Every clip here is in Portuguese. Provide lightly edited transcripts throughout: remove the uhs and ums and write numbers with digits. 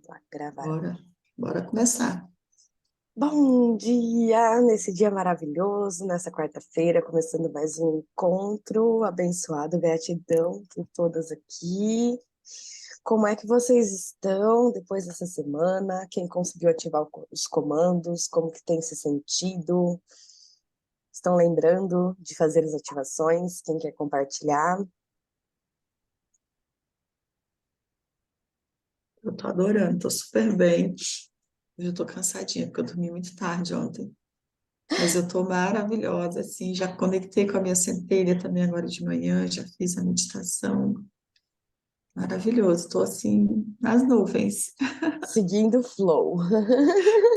Tá, gravar. Bora começar. Bom dia, nesse dia maravilhoso, nessa quarta-feira, começando mais um encontro abençoado, gratidão por todas aqui. Como é que vocês estão depois dessa semana? Quem conseguiu ativar os comandos? Como que tem se sentido? Estão lembrando de fazer as ativações? Quem quer compartilhar? Eu tô adorando, tô super bem. Hoje eu tô cansadinha, porque eu dormi muito tarde ontem. Mas eu tô maravilhosa, assim, já conectei com a minha centelha também agora de manhã, já fiz a meditação. Maravilhoso, tô assim, nas nuvens. Seguindo o flow.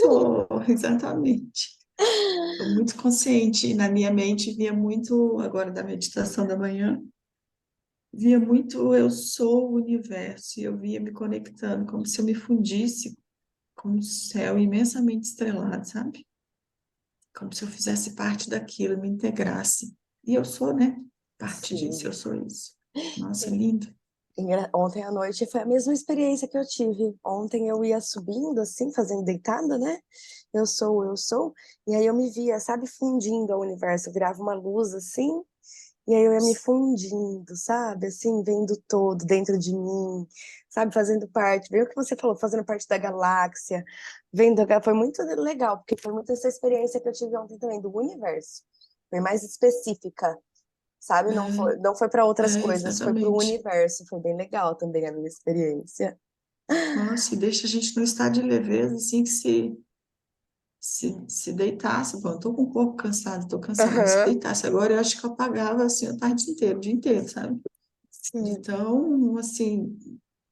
Tô, exatamente. Tô muito consciente, e na minha mente via muito, agora da meditação da manhã, via muito eu sou o universo, e eu via me conectando, como se eu me fundisse com um céu imensamente estrelado, sabe? Como se eu fizesse parte daquilo, me integrasse. E eu sou, né? Parte disso, eu Sim. sou isso. Nossa, lindo. Ontem à noite foi a mesma experiência que eu tive. Ontem eu ia subindo, assim, fazendo deitada, né? Eu sou. E aí eu me via, sabe, fundindo ao universo. Eu virava uma luz, assim, e aí eu ia me fundindo, sabe? Assim, vendo todo dentro de mim, sabe? Fazendo parte. Bem o que você falou, fazendo parte da galáxia. Vendo, foi muito legal, porque foi muito essa experiência que eu tive ontem também, do universo. Foi mais específica, sabe? Não foi para outras coisas, foi para o Exatamente. universo. Foi bem legal também a minha experiência. Nossa, e deixa a gente num estado de leveza, assim, que se deitasse, bom, eu tô com o corpo cansado, tô cansada, mas se Aham, deitasse agora, eu acho que eu apagava, assim, a tarde inteira, o dia inteiro, sabe? De sim. tão, assim,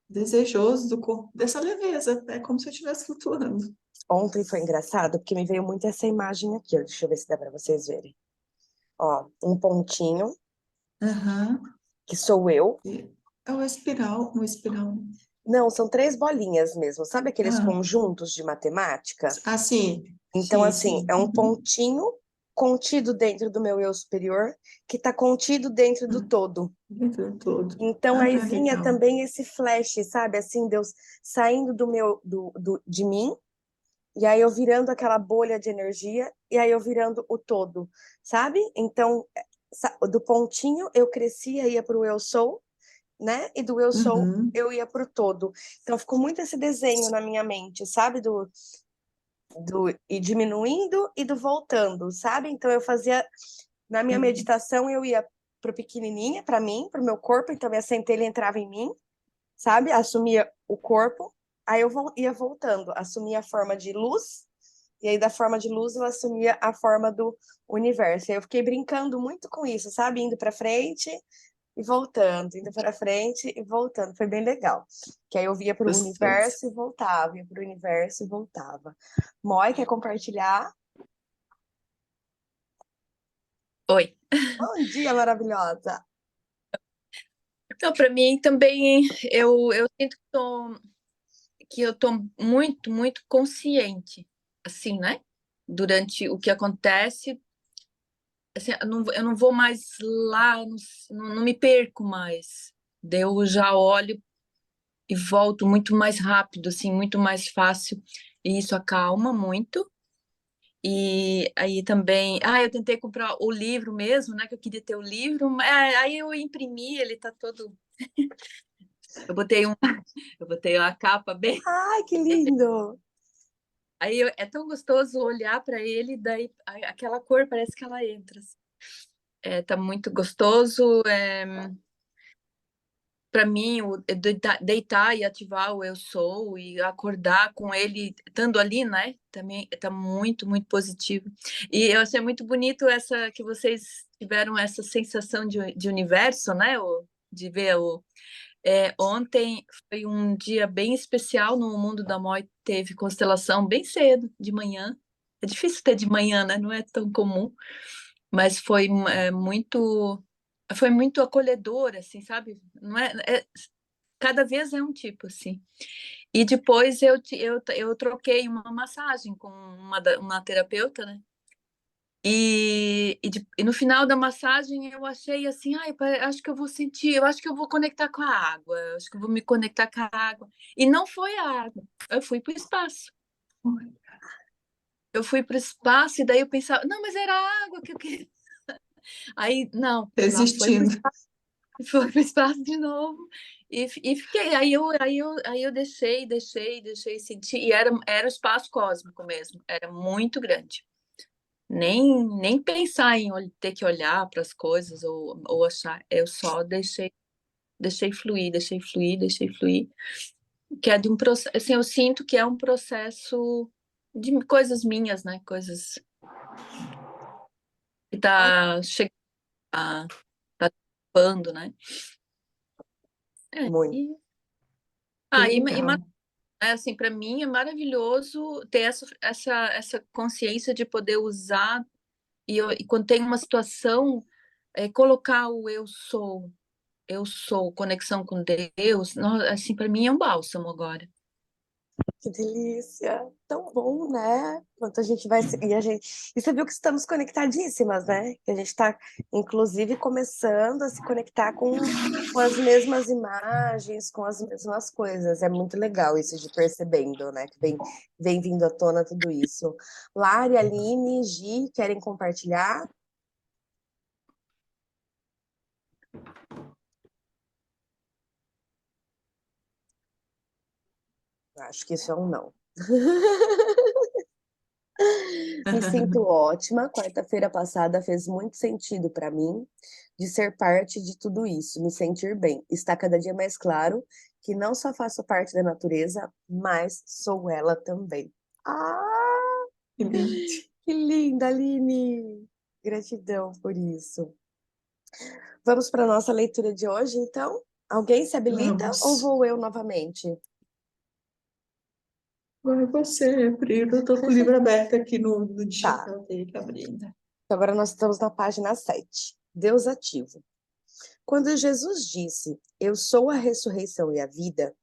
desejoso do corpo, dessa leveza, é como se eu estivesse flutuando. Ontem foi engraçado, porque me veio muito essa imagem aqui, ó. Deixa eu ver se dá para vocês verem. Ó, um pontinho, Aham. que sou eu. É uma espiral. Não, são três bolinhas mesmo. Sabe aqueles Ah, conjuntos de matemática? sim, Então, sim, assim, sim. é um Uhum. pontinho contido dentro do meu eu superior, que está contido dentro do Ah, todo. dentro todo. Então, aí Ah, vinha legal. também esse flash, sabe? Assim, Deus saindo de mim. E aí eu virando aquela bolha de energia, e aí eu virando o todo, sabe? Então, do pontinho eu crescia, ia para o eu sou, né? E do eu sou Uhum. eu ia para o todo. Então ficou muito esse desenho na minha mente, sabe? Do ir diminuindo e do voltando, sabe? Então eu fazia, na minha Uhum. meditação, eu ia pro pequenininha, para mim, pro meu corpo, então minha centelha entrava em mim, sabe? Assumia o corpo, aí eu ia voltando, assumia a forma de luz, e aí da forma de luz eu assumia a forma do universo. E aí eu fiquei brincando muito com isso, sabe? Indo para frente e voltando, indo para frente e voltando. Foi bem legal. Que aí eu via para o Gostoso. universo e voltava, ia para o universo e voltava. Moi, quer compartilhar? Oi. Bom dia, maravilhosa. Então, para mim também, eu sinto que eu tô muito, muito consciente, assim, né? Durante o que acontece, assim, eu não vou mais lá, não me perco mais. Daí eu já olho e volto muito mais rápido, assim, muito mais fácil. E isso acalma muito. E aí também, eu tentei comprar o livro mesmo, né? Que eu queria ter o livro, mas aí eu imprimi, ele tá todo. Eu botei um, eu botei a capa bem. Ai, que lindo! Aí é tão gostoso olhar para ele, daí aquela cor parece que ela entra, assim. Tá muito gostoso. Para mim, deitar e ativar o eu sou e acordar com ele estando ali, né? Também tá muito, muito positivo. E eu achei muito bonito essa que vocês tiveram essa sensação de universo, né? De ver ontem foi um dia bem especial no mundo da Moi, teve constelação bem cedo, de manhã. É difícil ter de manhã, né? Não é tão comum, mas foi muito acolhedor, assim, sabe? Não cada vez é um tipo, assim. E depois eu troquei uma massagem com uma terapeuta, né? E no final da massagem eu achei assim, acho que eu vou sentir, eu acho que eu vou conectar com a água, eu acho que eu vou me conectar com a água. E não foi a água. eu fui para o espaço. Eu fui para o espaço e daí eu pensava, não, mas era água que eu queria. Aí, não, ela Desistindo. foi pro espaço de novo. E fiquei, aí eu deixei sentir. E era o espaço cósmico mesmo, era muito grande. Nem pensar em ter que olhar para as coisas ou achar. Eu só deixei fluir, deixei fluir, deixei fluir. Que é de um processo, assim, eu sinto que é um processo de coisas minhas, né? Coisas que Ai, tá chegando, tá tapando, né? É, muito, e, Que ah, e, legal. assim, para mim é maravilhoso ter essa consciência de poder usar e quando tem uma situação, colocar o eu sou, conexão com Deus, assim, para mim é um bálsamo agora. que delícia! Tão bom, né? Quanto a gente vai. E, a gente... e você viu que estamos conectadíssimas, né? Que a gente está, inclusive, começando a se conectar com as mesmas imagens, com as mesmas coisas. É muito legal isso de percebendo, né? Que vem vindo à tona tudo isso. Lari, Aline, Gi, querem compartilhar? Acho que isso é um não. Me sinto ótima. Quarta-feira passada fez muito sentido para mim de ser parte de tudo isso, me sentir bem. Está cada dia mais claro que não só faço parte da natureza, mas sou ela também. Ah, Que lindo. que linda, Aline! Gratidão por isso. Vamos para a nossa leitura de hoje, então? Alguém se habilita ou Vamos. vou eu novamente? Vai você, Pri. Eu tô com o livro aberto aqui no Tá. digital dele, abrindo. Então, agora nós estamos na página 7. Deus ativo. Quando Jesus disse, Eu sou a ressurreição e a vida,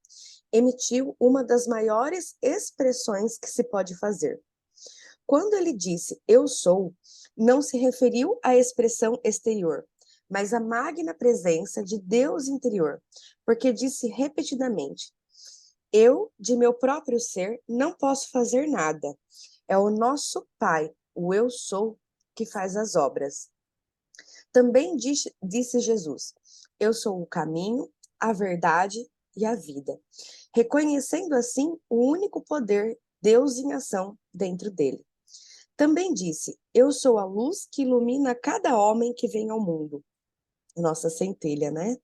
emitiu uma das maiores expressões que se pode fazer. Quando ele disse Eu sou, não se referiu à expressão exterior, mas à magna presença de Deus interior, porque disse repetidamente: Eu, de meu próprio ser, não posso fazer nada. É o nosso Pai, o Eu sou, que faz as obras. Também disse Jesus: Eu sou o caminho, a verdade e a vida, reconhecendo assim o único poder, Deus em ação, dentro dele. Também disse: Eu sou a luz que ilumina cada homem que vem ao mundo. Nossa centelha, né?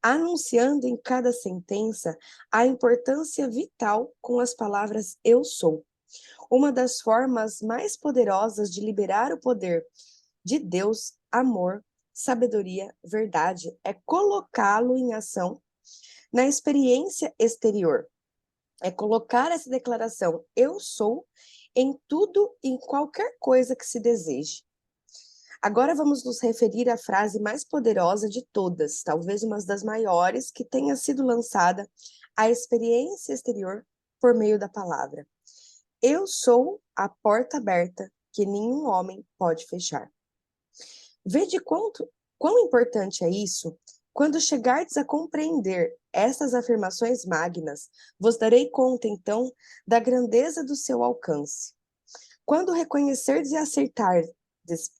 Anunciando em cada sentença a importância vital com as palavras eu sou. Uma das formas mais poderosas de liberar o poder de Deus, amor, sabedoria, verdade, é colocá-lo em ação na experiência exterior. É colocar essa declaração eu sou em tudo e em qualquer coisa que se deseje. Agora vamos nos referir à frase mais poderosa de todas, talvez uma das maiores que tenha sido lançada à experiência exterior por meio da palavra. Eu sou a porta aberta que nenhum homem pode fechar. Vede quão importante é isso? Quando chegardes a compreender essas afirmações magnas, vos darei conta, então, da grandeza do seu alcance. Quando reconhecerdes e aceitardes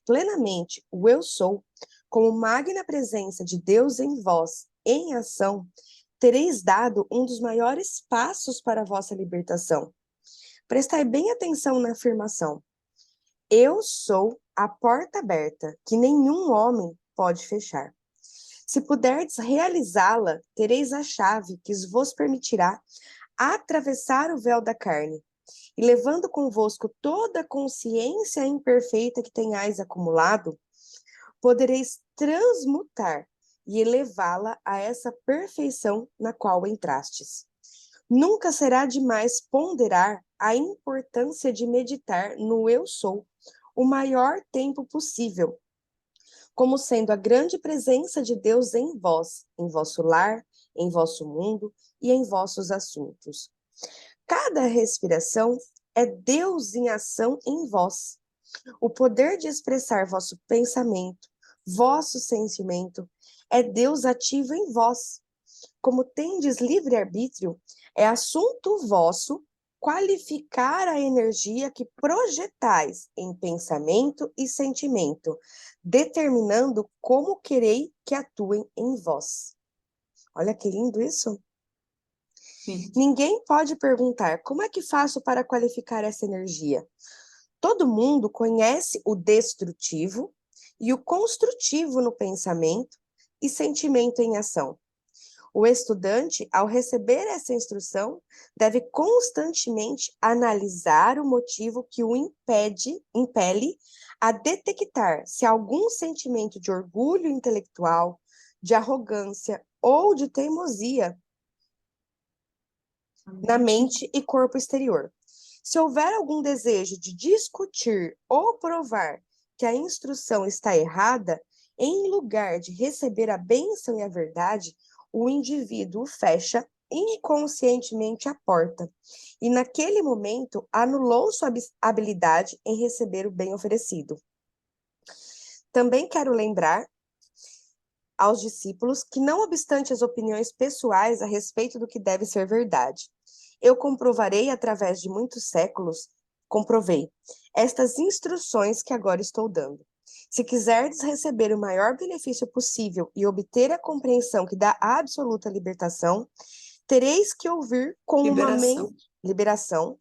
plenamente o eu sou, como magna presença de Deus em vós, em ação, tereis dado um dos maiores passos para a vossa libertação. Prestai bem atenção na afirmação. Eu sou a porta aberta, que nenhum homem pode fechar. Se puderdes realizá-la, tereis a chave que vos permitirá atravessar o véu da carne, e levando convosco toda a consciência imperfeita que tenhais acumulado, podereis transmutar e elevá-la a essa perfeição na qual entrastes. Nunca será demais ponderar a importância de meditar no eu sou o maior tempo possível, como sendo a grande presença de Deus em vós, em vosso lar, em vosso mundo e em vossos assuntos. Cada respiração é Deus em ação em vós. O poder de expressar vosso pensamento, vosso sentimento, é Deus ativo em vós. como tendes livre-arbítrio, é assunto vosso qualificar a energia que projetais em pensamento e sentimento, determinando como querei que atuem em vós. Olha que lindo isso. Sim. Ninguém pode perguntar como é que faço para qualificar essa energia. Todo mundo conhece o destrutivo e o construtivo no pensamento e sentimento em ação. O estudante, ao receber essa instrução, deve constantemente analisar o motivo que o impele a detectar se algum sentimento de orgulho intelectual, de arrogância ou de teimosia na mente e corpo exterior. Se houver algum desejo de discutir ou provar que a instrução está errada, em lugar de receber a bênção e a verdade, o indivíduo fecha inconscientemente a porta e, naquele momento, anulou sua habilidade em receber o bem oferecido. Também quero lembrar aos discípulos que, não obstante as opiniões pessoais a respeito do que deve ser verdade, eu comprovarei através de muitos séculos, comprovei estas instruções que agora estou dando. Se quiserdes receber o maior benefício possível e obter a compreensão que dá absoluta libertação, tereis que ouvir com uma mente liberação,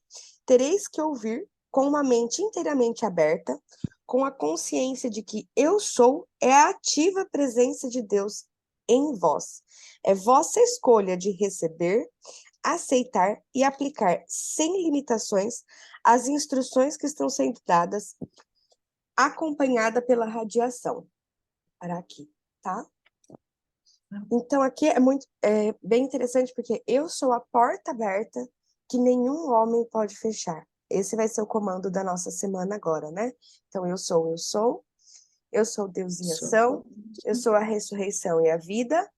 tereis que ouvir com uma mente inteiramente aberta, com a consciência de que eu sou é a ativa presença de Deus em vós. É vossa escolha de receber, aceitar e aplicar sem limitações as instruções que estão sendo dadas, acompanhada pela radiação. Para aqui, tá? Então, aqui é bem interessante, porque eu sou a porta aberta que nenhum homem pode fechar. Esse vai ser o comando da nossa semana agora, né? Então, eu sou Deus em ação, eu sou a ressurreição e a vida.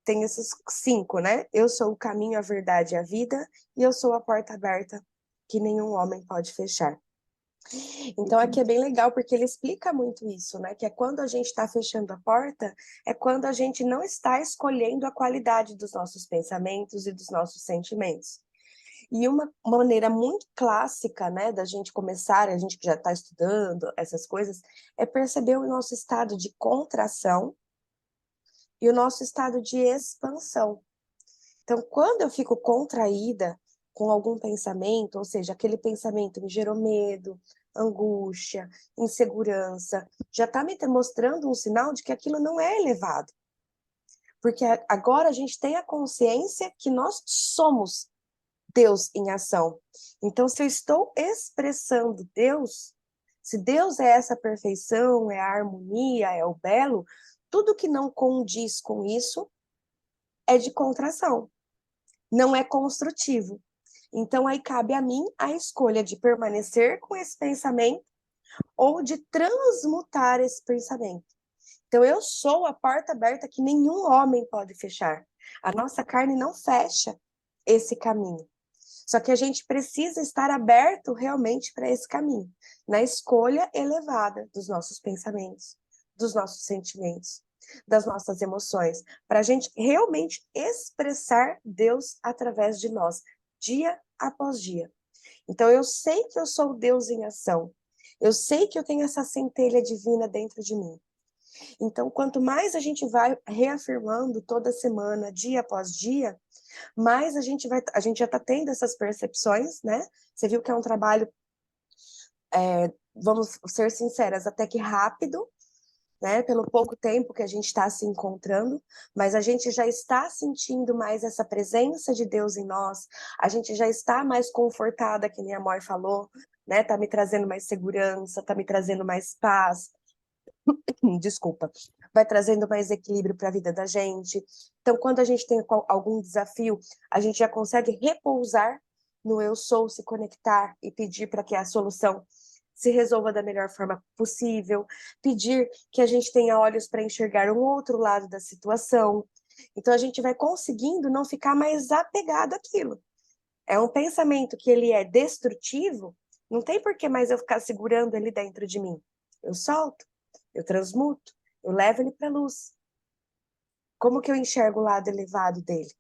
Tem esses 5, né? Eu sou o caminho, a verdade e a vida, e eu sou a porta aberta que nenhum homem pode fechar. Então, aqui é bem legal, porque ele explica muito isso, né? Que é quando a gente está fechando a porta, é quando a gente não está escolhendo a qualidade dos nossos pensamentos e dos nossos sentimentos. E uma maneira muito clássica, né, da gente começar, a gente que já está estudando essas coisas, é perceber o nosso estado de contração e o nosso estado de expansão. Então, quando eu fico contraída com algum pensamento, ou seja, aquele pensamento me gerou medo, angústia, insegurança, já está me mostrando um sinal de que aquilo não é elevado. Porque agora a gente tem a consciência que nós somos Deus em ação. Então, se eu estou expressando Deus, se Deus é essa perfeição, é a harmonia, é o belo, tudo que não condiz com isso é de contração, não é construtivo. Então, aí cabe a mim a escolha de permanecer com esse pensamento ou de transmutar esse pensamento. Então, eu sou a porta aberta que nenhum homem pode fechar. A nossa carne não fecha esse caminho. Só que a gente precisa estar aberto realmente para esse caminho, na escolha elevada dos nossos pensamentos, dos nossos sentimentos, das nossas emoções, para a gente realmente expressar Deus através de nós, dia após dia. Então, eu sei que eu sou Deus em ação, eu sei que eu tenho essa centelha divina dentro de mim. Então, quanto mais a gente vai reafirmando toda semana, dia após dia, mais a gente já está tendo essas percepções, né? Você viu que é um trabalho, vamos ser sinceras, até que rápido, né? Pelo pouco tempo que a gente está se encontrando, mas a gente já está sentindo mais essa presença de Deus em nós, a gente já está mais confortada, que nem a Mor falou, né? Tá me trazendo mais segurança, tá me trazendo mais paz, desculpa, vai trazendo mais equilíbrio para a vida da gente. Então, quando a gente tem algum desafio, a gente já consegue repousar no eu sou, se conectar e pedir para que a solução se resolva da melhor forma possível, pedir que a gente tenha olhos para enxergar um outro lado da situação. Então, a gente vai conseguindo não ficar mais apegado àquilo. É um pensamento que ele é destrutivo, não tem por que mais eu ficar segurando ele dentro de mim. Eu solto, eu transmuto, eu levo ele para a luz. Como que eu enxergo o lado elevado dele?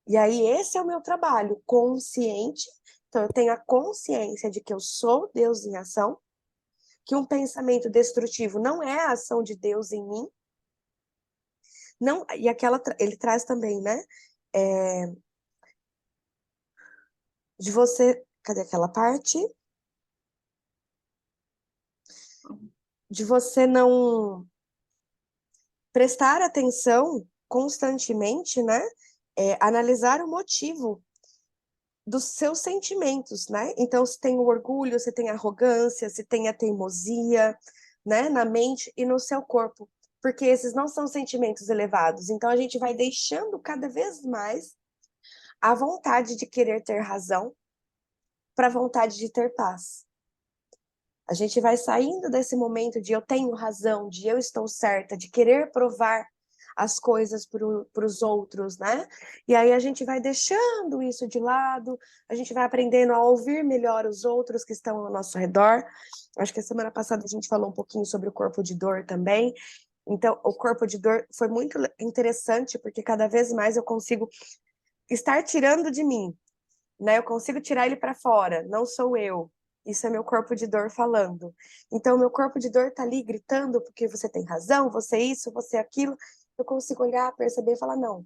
E aí esse é o meu trabalho, consciente. Então eu tenho a consciência de que eu sou Deus em ação, que um pensamento destrutivo não é a ação de Deus em mim. Não, e ele traz também, né? De você. Cadê aquela parte? De você não prestar atenção constantemente, né? Analisar o motivo dos seus sentimentos, né? Então, se tem o orgulho, se tem a arrogância, se tem a teimosia, né? Na mente e no seu corpo. Porque esses não são sentimentos elevados. Então, a gente vai deixando cada vez mais a vontade de querer ter razão para a vontade de ter paz. A gente vai saindo desse momento de eu tenho razão, de eu estou certa, de querer provar as coisas para os outros, né? E aí a gente vai deixando isso de lado, a gente vai aprendendo a ouvir melhor os outros que estão ao nosso redor. Acho que a semana passada a gente falou um pouquinho sobre o corpo de dor também. Então, o corpo de dor foi muito interessante, porque cada vez mais eu consigo estar tirando de mim, né? Eu consigo tirar ele para fora, não sou eu. Isso é meu corpo de dor falando. Então, meu corpo de dor tá ali gritando porque você tem razão, você isso, você aquilo. Eu consigo olhar, perceber e falar, não,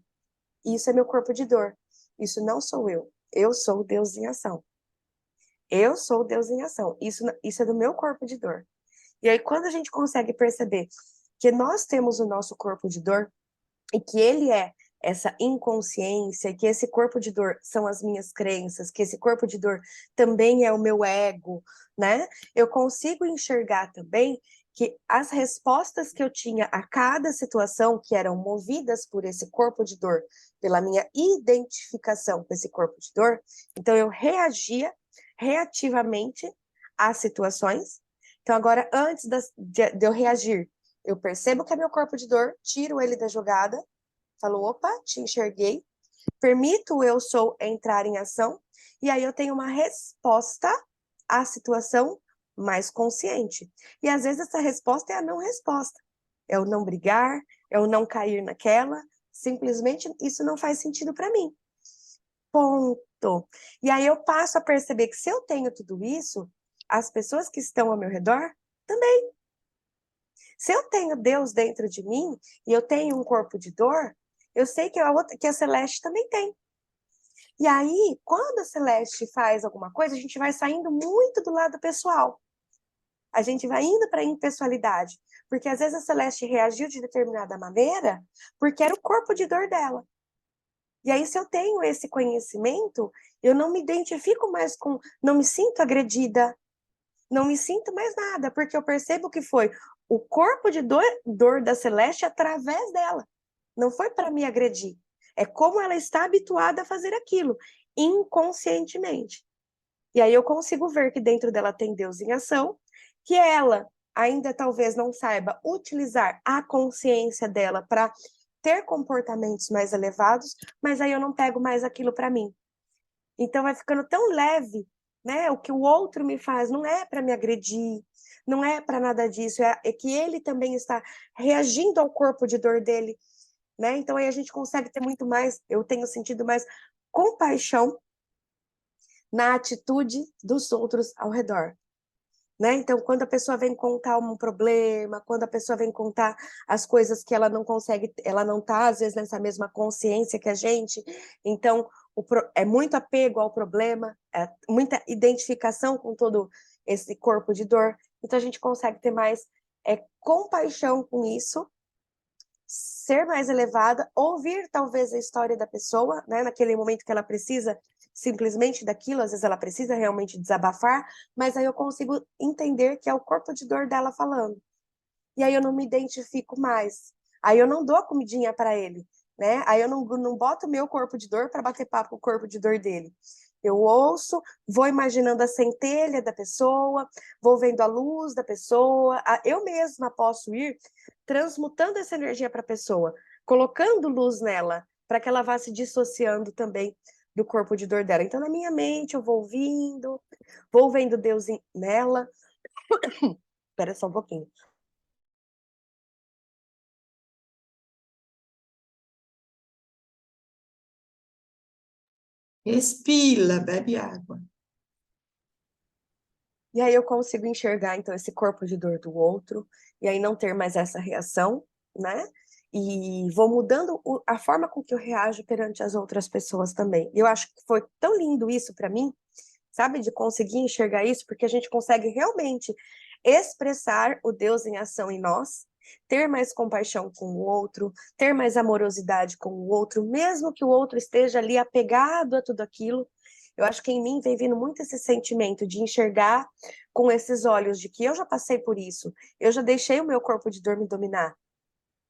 isso é meu corpo de dor. Isso não sou eu. Eu sou Deus em ação. Eu sou Deus em ação. Isso é do meu corpo de dor. E aí, quando a gente consegue perceber que nós temos o nosso corpo de dor e que ele é essa inconsciência, que esse corpo de dor são as minhas crenças, que esse corpo de dor também é o meu ego, né? Eu consigo enxergar também que as respostas que eu tinha a cada situação, que eram movidas por esse corpo de dor, pela minha identificação com esse corpo de dor, então eu reagia reativamente às situações. Então, agora, antes de eu reagir, eu percebo que é meu corpo de dor, tiro ele da jogada, falo, opa, te enxerguei, permito o eu sou entrar em ação, e aí eu tenho uma resposta à situação mais consciente. E às vezes essa resposta é a não resposta. É o não brigar, é o não cair naquela, simplesmente isso não faz sentido para mim. Ponto. E aí eu passo a perceber que se eu tenho tudo isso, as pessoas que estão ao meu redor também. Se eu tenho Deus dentro de mim e eu tenho um corpo de dor, eu sei que que a Celeste também tem. E aí, quando a Celeste faz alguma coisa, a gente vai saindo muito do lado pessoal. A gente vai indo para a impessoalidade. Porque às vezes a Celeste reagiu de determinada maneira porque era o corpo de dor dela. E aí, se eu tenho esse conhecimento, eu não me identifico mais com. Não me sinto agredida, não me sinto mais nada, porque eu percebo que foi o corpo de dor da Celeste através dela. Não foi para me agredir. É como ela está habituada a fazer aquilo, inconscientemente. E aí eu consigo ver que dentro dela tem Deus em ação, que ela ainda talvez não saiba utilizar a consciência dela para ter comportamentos mais elevados, mas aí eu não pego mais aquilo para mim. Então vai ficando tão leve, né? O que o outro me faz não é para me agredir, não é para nada disso, é que ele também está reagindo ao corpo de dor dele, né? Então aí a gente consegue ter muito mais, eu tenho sentido mais compaixão na atitude dos outros ao redor. Né? Então, quando a pessoa vem contar um problema, quando a pessoa vem contar as coisas que ela não consegue, ela não está, às vezes, nessa mesma consciência que a gente, então é muito apego ao problema, é muita identificação com todo esse corpo de dor, então a gente consegue ter mais compaixão com isso, ser mais elevada, ouvir talvez a história da pessoa, né, naquele momento que ela precisa simplesmente daquilo, às vezes ela precisa realmente desabafar, mas aí eu consigo entender que é o corpo de dor dela falando. E aí eu não me identifico mais. Aí eu não dou a comidinha para ele, né? Aí eu não boto o meu corpo de dor para bater papo com o corpo de dor dele. Eu ouço, vou imaginando a centelha da pessoa, vou vendo a luz da pessoa. Eu mesma posso ir transmutando essa energia para a pessoa, colocando luz nela, para que ela vá se dissociando também do corpo de dor dela. Então, na minha mente, eu vou ouvindo, vou vendo Deus nela. Espera só um pouquinho. Respira, bebe água. E aí eu consigo enxergar, então, esse corpo de dor do outro, e aí não ter mais essa reação, né? E vou mudando a forma com que eu reajo perante as outras pessoas também. E eu acho que foi tão lindo isso para mim, sabe? De conseguir enxergar isso, porque a gente consegue realmente expressar o Deus em ação em nós, ter mais compaixão com o outro, ter mais amorosidade com o outro, mesmo que o outro esteja ali apegado a tudo aquilo. Eu acho que em mim vem vindo muito esse sentimento de enxergar com esses olhos de que eu já passei por isso, eu já deixei o meu corpo de dor me dominar.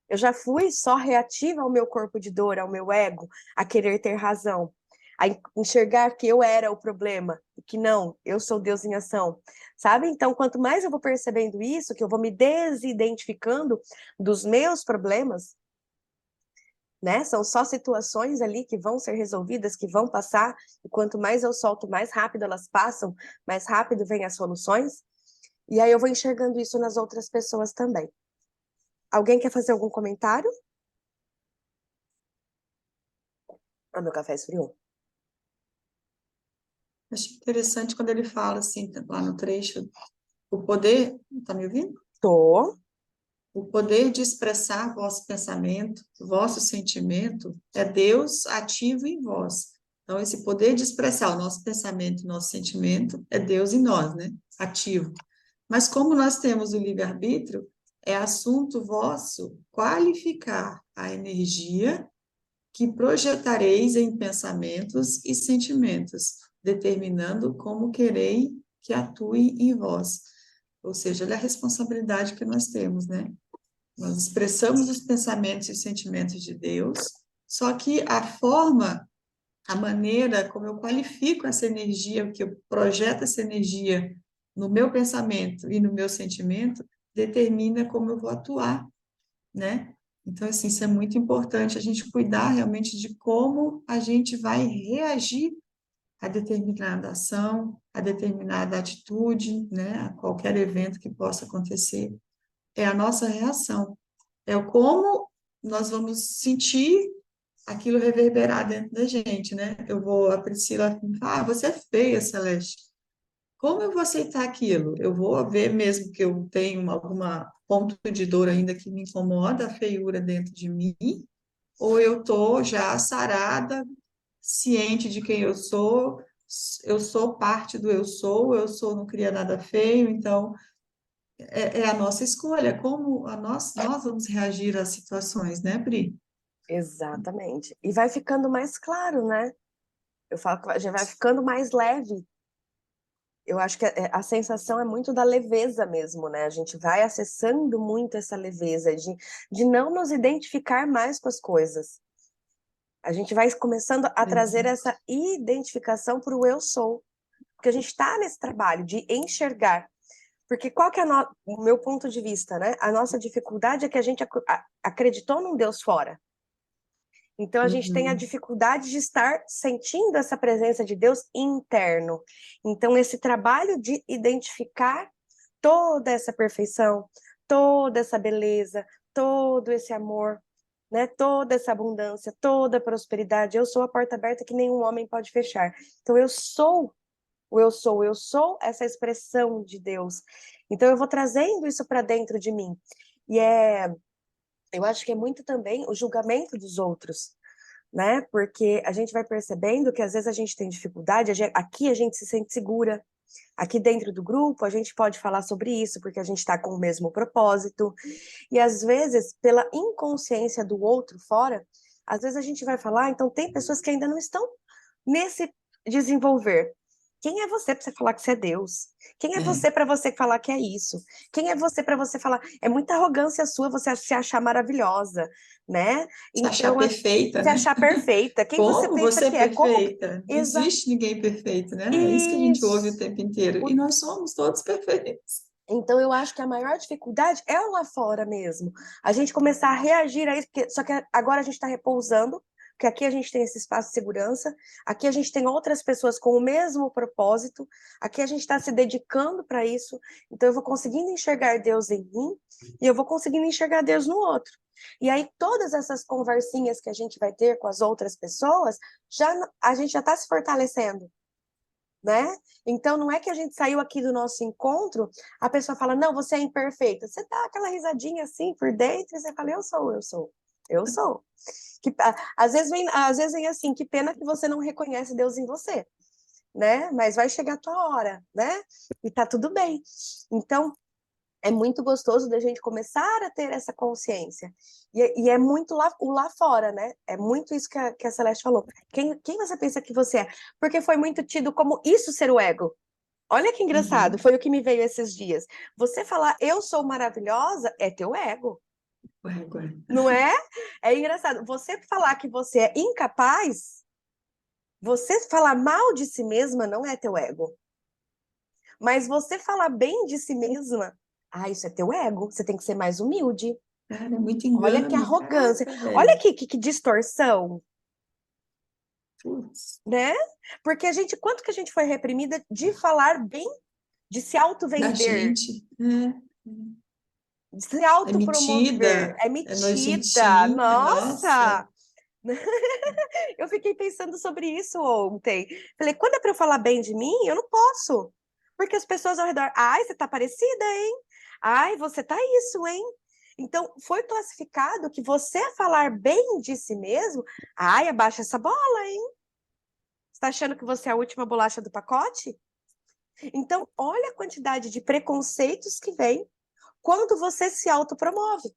Eu já fui só reativa ao meu corpo de dor, ao meu ego, a querer ter razão, a enxergar que eu era o problema, e que não, eu sou Deus em ação, sabe? Então, quanto mais eu vou percebendo isso, que eu vou me desidentificando dos meus problemas, né? São só situações ali que vão ser resolvidas, que vão passar, e quanto mais eu solto, mais rápido elas passam, mais rápido vêm as soluções, e aí eu vou enxergando isso nas outras pessoas também. Alguém quer fazer algum comentário? Ah, meu café esfriou. Acho interessante quando ele fala assim, lá no trecho, o poder, tá me ouvindo? Tô. O poder de expressar vosso pensamento, vosso sentimento, é Deus ativo em vós. Então, esse poder de expressar o nosso pensamento, o nosso sentimento, é Deus em nós, né? Ativo. Mas como nós temos o livre-arbítrio, é assunto vosso qualificar a energia que projetareis em pensamentos e sentimentos, determinando como querei que atue em vós. Ou seja, é a responsabilidade que nós temos, né? Nós expressamos os pensamentos e sentimentos de Deus, só que a forma, a maneira como eu qualifico essa energia, que eu projeto essa energia no meu pensamento e no meu sentimento, determina como eu vou atuar, né? Então, assim, isso é muito importante, a gente cuidar realmente de como a gente vai reagir a determinada ação, a determinada atitude, né? A qualquer evento que possa acontecer. É a nossa reação. É o como nós vamos sentir aquilo reverberar dentro da gente, né? A Priscila, você é feia, Celeste. Como eu vou aceitar aquilo? Eu vou ver mesmo que eu tenho alguma ponto de dor ainda que me incomoda, a feiura dentro de mim, ou eu tô já sarada, ciente de quem eu sou parte do eu sou, não cria nada feio, então é a nossa escolha, como nós vamos reagir às situações, né, Pri? Exatamente. E vai ficando mais claro, né? Eu falo que já vai ficando mais leve. Eu acho que a sensação é muito da leveza mesmo, né? A gente vai acessando muito essa leveza de não nos identificar mais com as coisas. A gente vai começando a trazer Exato. essa identificação para o eu sou. Porque a gente está nesse trabalho de enxergar. Porque qual que é o meu ponto de vista, né? A nossa dificuldade é que a gente acreditou num Deus fora. Então a gente tem a Uhum. dificuldade de estar sentindo essa presença de Deus interno. Então esse trabalho de identificar toda essa perfeição, toda essa beleza, todo esse amor, né, toda essa abundância, toda a prosperidade, eu sou a porta aberta que nenhum homem pode fechar. Então eu sou essa expressão de Deus. Então eu vou trazendo isso para dentro de mim. E eu acho que é muito também o julgamento dos outros, né? Porque a gente vai percebendo que às vezes a gente tem dificuldade, aqui a gente se sente segura, aqui dentro do grupo a gente pode falar sobre isso, porque a gente está com o mesmo propósito, e às vezes, pela inconsciência do outro fora, às vezes a gente vai falar, então tem pessoas que ainda não estão nesse desenvolver. Quem é você para você falar que você é Deus? Quem é É. você para você falar que é isso? Quem é você para você falar? É muita arrogância sua você se achar maravilhosa, né? Se achar Então, perfeita, se né? achar perfeita. Quem você Como pensa você é que é? Como perfeita? Não exa existe ninguém perfeito, né? É isso que a gente ouve o isso. tempo inteiro. E nós somos todos perfeitos. Então, eu acho que a maior dificuldade é lá fora mesmo. A gente começar a reagir a isso, porque, só que agora a gente está repousando porque aqui a gente tem esse espaço de segurança, aqui a gente tem outras pessoas com o mesmo propósito, aqui a gente está se dedicando para isso, então eu vou conseguindo enxergar Deus em mim e eu vou conseguindo enxergar Deus no outro. E aí todas essas conversinhas que a gente vai ter com as outras pessoas, a gente já está se fortalecendo, né? Então não é que a gente saiu aqui do nosso encontro, a pessoa fala, não, você é imperfeita. Você dá aquela risadinha assim por dentro e você fala, eu sou. Às vezes vem assim, que pena que você não reconhece Deus em você, né? Mas vai chegar a tua hora, né? E tá tudo bem. Então, é muito gostoso da gente começar a ter essa consciência. E é muito lá fora, né? É muito isso que a Celeste falou. Quem você pensa que você é? Porque foi muito tido como isso ser o ego. Olha que engraçado, Uhum. foi o que me veio esses dias. Você falar eu sou maravilhosa é teu ego, Ué. não é? É engraçado. Você falar que você é incapaz, você falar mal de si mesma não é teu ego. Mas você falar bem de si mesma, isso é teu ego. Você tem que ser mais humilde. Cara, é muito Olha que engano. arrogância. Caraca, Olha velho. que distorção, Putz. né? Porque quanto que a gente foi reprimida de falar bem, de se Da auto-vender, gente. de se É autopromover. metida, É é metida. nojentinha, nossa. Nossa! Eu fiquei pensando sobre isso ontem. Falei, quando é para eu falar bem de mim, eu não posso. Porque as pessoas ao redor, ai, você tá parecida, hein? Ai, você tá isso, hein? Então, foi classificado que você falar bem de si mesmo, ai, abaixa essa bola, hein? Você tá achando que você é a última bolacha do pacote? Então, olha a quantidade de preconceitos que vem quando você se autopromove.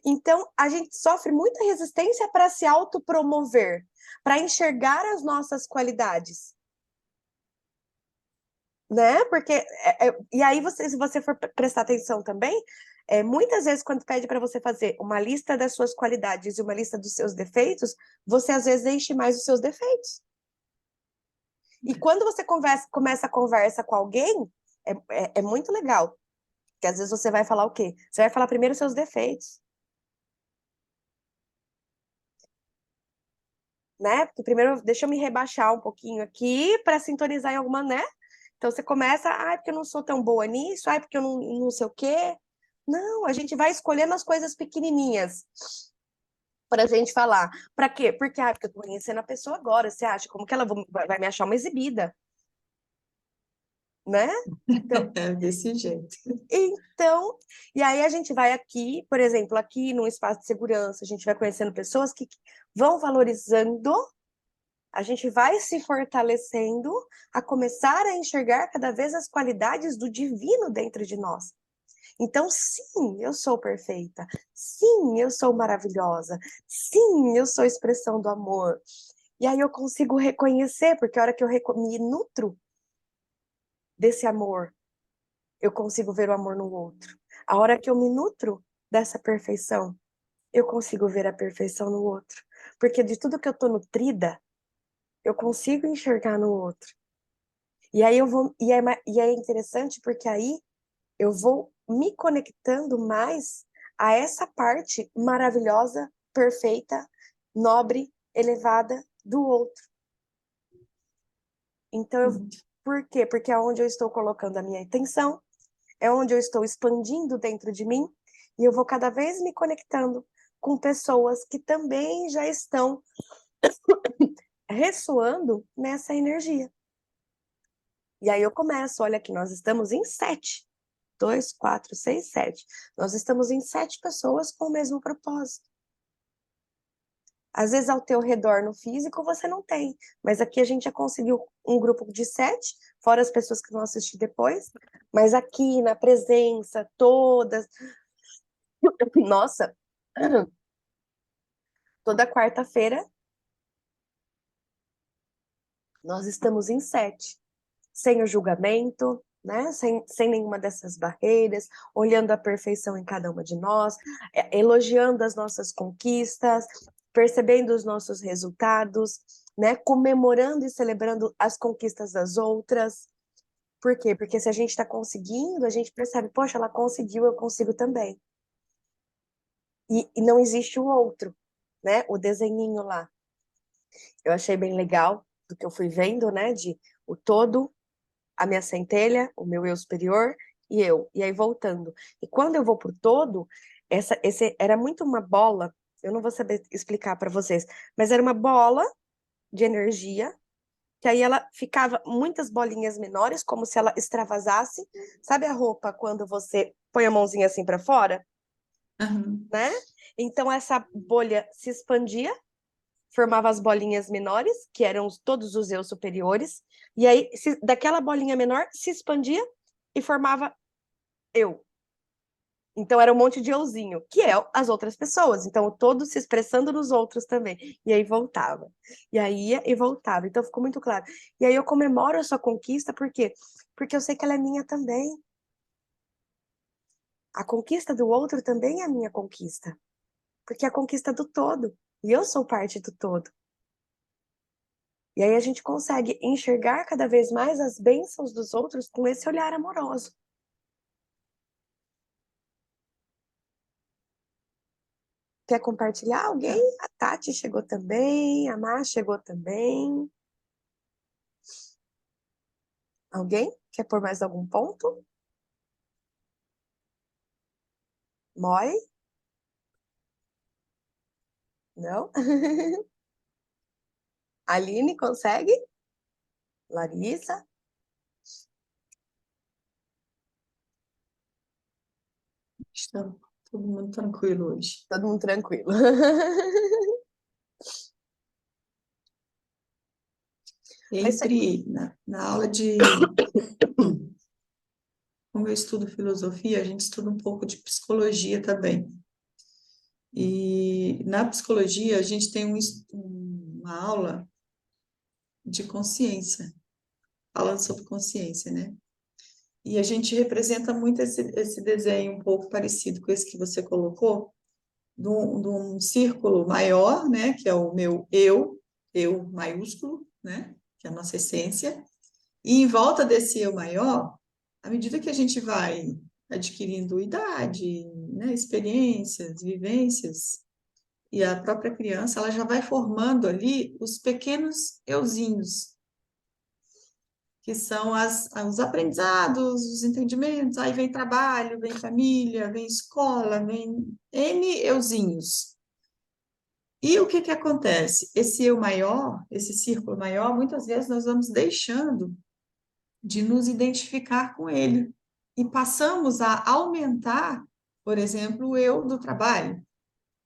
Então, a gente sofre muita resistência para se autopromover, para enxergar as nossas qualidades, né? Porque e aí se você for prestar atenção também, muitas vezes quando pede para você fazer uma lista das suas qualidades e uma lista dos seus defeitos, você às vezes enche mais os seus defeitos. E quando você começa a conversa com alguém, é muito legal. Porque às vezes você vai falar o quê? Você vai falar primeiro os seus defeitos. Né? Porque primeiro deixa eu me rebaixar um pouquinho aqui para sintonizar em alguma, né? Então você começa, porque eu não sou tão boa nisso, porque eu não sei o quê. Não, a gente vai escolhendo as coisas pequenininhas para a gente falar. Para quê? Porque eu tô conhecendo a pessoa agora. Você acha como que ela vai me achar uma exibida, né? Então, É desse jeito. então, e aí a gente vai aqui, por exemplo, aqui num espaço de segurança, a gente vai conhecendo pessoas que vão valorizando, a gente vai se fortalecendo a começar a enxergar cada vez as qualidades do divino dentro de nós. Então, sim, eu sou perfeita. Sim, eu sou maravilhosa. Sim, eu sou expressão do amor. E aí eu consigo reconhecer, porque a hora que eu me nutro desse amor, eu consigo ver o amor no outro. A hora que eu me nutro dessa perfeição, eu consigo ver a perfeição no outro. Porque de tudo que eu estou nutrida, eu consigo enxergar no outro. E aí eu vou, e é interessante porque aí eu vou me conectando mais a essa parte maravilhosa, perfeita, nobre, elevada do outro. Então, por quê? Porque é onde eu estou colocando a minha atenção, é onde eu estou expandindo dentro de mim, e eu vou cada vez me conectando com pessoas que também já estão ressoando nessa energia. E aí eu começo, olha aqui, nós estamos em 7. 2, 4, 6, 7. Nós estamos em 7 pessoas com o mesmo propósito. Às vezes ao teu redor no físico você não tem, mas aqui a gente já conseguiu um grupo de 7, fora as pessoas que vão assistir depois, mas aqui na presença, todas. Nossa, toda quarta-feira nós estamos em 7, sem o julgamento, né? Sem nenhuma dessas barreiras, olhando a perfeição em cada uma de nós, elogiando as nossas conquistas, percebendo os nossos resultados, né? Comemorando e celebrando as conquistas das outras. Por quê? Porque se a gente está conseguindo, a gente percebe, poxa, ela conseguiu, eu consigo também. E não existe o outro. né? O desenhinho lá. Eu achei bem legal do que eu fui vendo, né? De o todo, a minha centelha, o meu eu superior e eu. E aí voltando. E quando eu vou pro todo, esse era muito uma bola. Eu não vou saber explicar para vocês, mas era uma bola de energia que aí ela ficava muitas bolinhas menores, como se ela extravasasse. Sabe a roupa quando você põe a mãozinha assim para fora, Aham. né? Então essa bolha se expandia, formava as bolinhas menores, que eram todos os eu superiores, e aí daquela bolinha menor se expandia e formava eu. Então era um monte de euzinho, que é as outras pessoas. Então o todo se expressando nos outros também. E aí voltava. E aí ia e voltava. Então ficou muito claro. E aí eu comemoro a sua conquista, por quê? Porque eu sei que ela é minha também. A conquista do outro também é a minha conquista. Porque é a conquista do todo. E eu sou parte do todo. E aí a gente consegue enxergar cada vez mais as bênçãos dos outros com esse olhar amoroso. Quer compartilhar alguém? Tá. A Tati chegou também, a Má chegou também. Alguém quer pôr mais algum ponto? Moi? Não? Aline, consegue? Larissa? Está todo mundo tranquilo hoje. Todo mundo tranquilo. Mas isso aí. Sempre na aula de... Como eu estudo filosofia, a gente estuda um pouco de psicologia também. E na psicologia, a gente tem uma aula de consciência, falando sobre consciência, né? E a gente representa muito esse desenho um pouco parecido com esse que você colocou, de um círculo maior, né? Que é o meu eu maiúsculo, né? Que é a nossa essência. E em volta desse eu maior, à medida que a gente vai adquirindo idade, né? Experiências, vivências, e a própria criança, ela já vai formando ali os pequenos euzinhos, que são os aprendizados, os entendimentos, aí vem trabalho, vem família, vem escola, vem N euzinhos. E o que que acontece? Esse eu maior, esse círculo maior, muitas vezes nós vamos deixando de nos identificar com ele e passamos a aumentar, por exemplo, o eu do trabalho,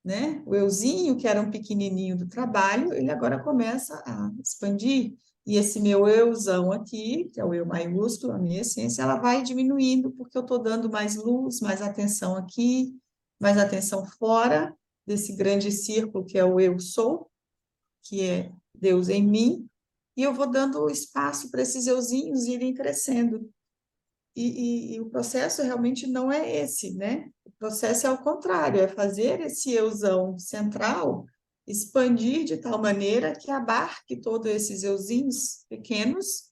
né? O euzinho, que era um pequenininho do trabalho, ele agora começa a expandir. E esse meu euzão aqui, que é o eu maiúsculo, a minha essência, ela vai diminuindo, porque eu estou dando mais luz, mais atenção aqui, mais atenção fora desse grande círculo que é o eu sou, que é Deus em mim, e eu vou dando espaço para esses euzinhos irem crescendo. E o processo realmente não é esse, né? O processo é o contrário, é fazer esse euzão central expandir de tal maneira que abarque todos esses euzinhos pequenos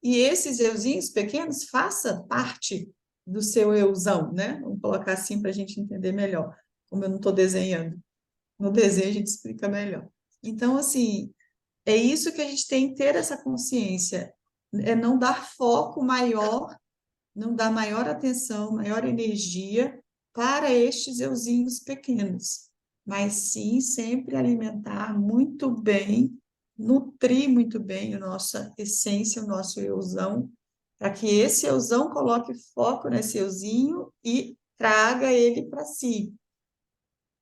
e esses euzinhos pequenos façam parte do seu euzão, né? Vamos colocar assim para a gente entender melhor, como eu não estou desenhando. No desenho a gente explica melhor. Então, assim, é isso que a gente tem que ter essa consciência, é não dar foco maior, não dar maior atenção, maior energia para estes euzinhos pequenos, mas sim sempre alimentar muito bem, nutrir muito bem a nossa essência, o nosso euzão, para que esse euzão coloque foco nesse euzinho e traga ele para si.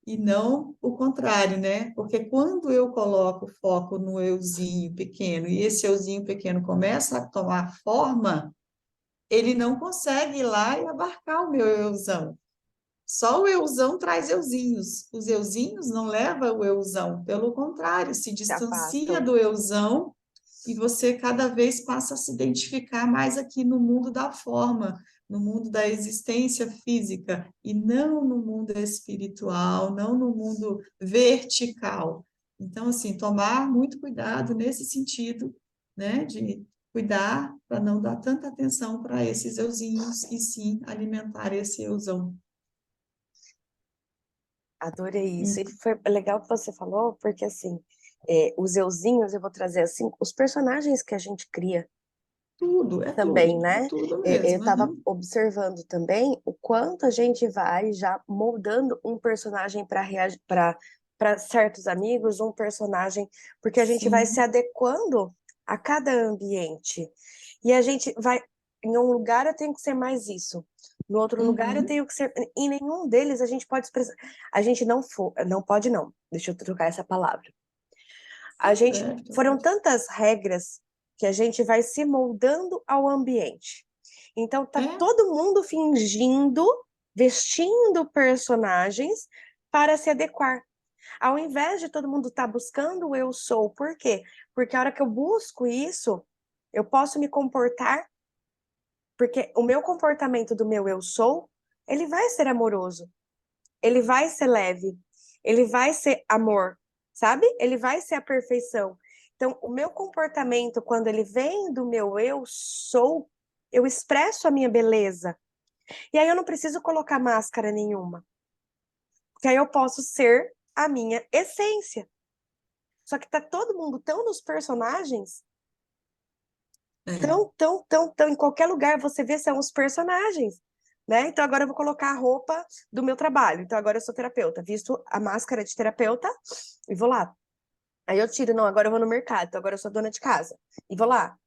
E não o contrário, né? Porque quando eu coloco foco no euzinho pequeno e esse euzinho pequeno começa a tomar forma, ele não consegue ir lá e abarcar o meu euzão. Só o euzão traz euzinhos. Os euzinhos não levam o euzão, pelo contrário, se Se distancia afastam. do euzão e você cada vez passa a se identificar mais aqui no mundo da forma, no mundo da existência física, e não no mundo espiritual, não no mundo vertical. Então, assim, tomar muito cuidado nesse sentido, né, de cuidar para não dar tanta atenção para esses euzinhos e sim alimentar esse euzão. Adorei isso. Hum, E foi legal que você falou, porque assim, os euzinhos, eu vou trazer assim, os personagens que a gente cria também, é né? tudo Eu mesmo. estava Aham. observando também o quanto a gente vai já moldando um personagem para reagir, para certos amigos, um personagem, porque a gente vai se Sim. adequando a cada ambiente. E a gente vai, em um lugar eu tenho que ser mais isso, no outro lugar eu Uhum. tenho que ser. Em nenhum deles a gente pode expressar. A gente não for, não pode, não. Deixa eu trocar essa palavra. A Tá gente certo. foram tantas regras que a gente vai se moldando ao ambiente. Então tá É, todo mundo fingindo, vestindo personagens para se adequar. Ao invés de todo mundo estar buscando o eu sou, por quê? Porque a hora que eu busco isso, eu posso me comportar, porque o meu comportamento do meu eu sou, ele vai ser amoroso, ele vai ser leve, ele vai ser amor, sabe? Ele vai ser a perfeição. Então, o meu comportamento, quando ele vem do meu eu sou, eu expresso a minha beleza. E aí eu não preciso colocar máscara nenhuma, porque aí eu posso ser a minha essência. Só que tá todo mundo tão nos personagens, é. tão, em qualquer lugar você vê são os personagens, né? Então agora eu vou colocar a roupa do meu trabalho. Então agora eu sou terapeuta, visto a máscara de terapeuta e vou lá. Aí eu tiro, não, agora eu vou no mercado, então agora eu sou dona de casa e vou lá.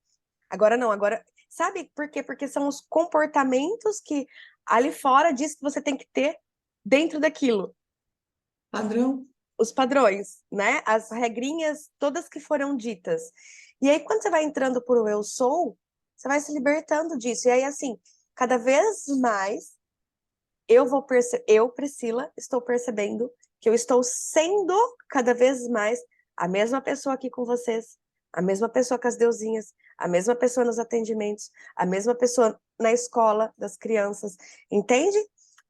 Agora não, agora. Sabe por quê? Porque são os comportamentos que ali fora diz que você tem que ter dentro daquilo. Padrão? Os padrões, né? As regrinhas todas que foram ditas. E aí, quando você vai entrando por o eu sou, você vai se libertando disso. E aí, assim, cada vez mais eu, Priscila, estou percebendo que eu estou sendo cada vez mais a mesma pessoa aqui com vocês, a mesma pessoa com as deusinhas, a mesma pessoa nos atendimentos, a mesma pessoa na escola das crianças, entende?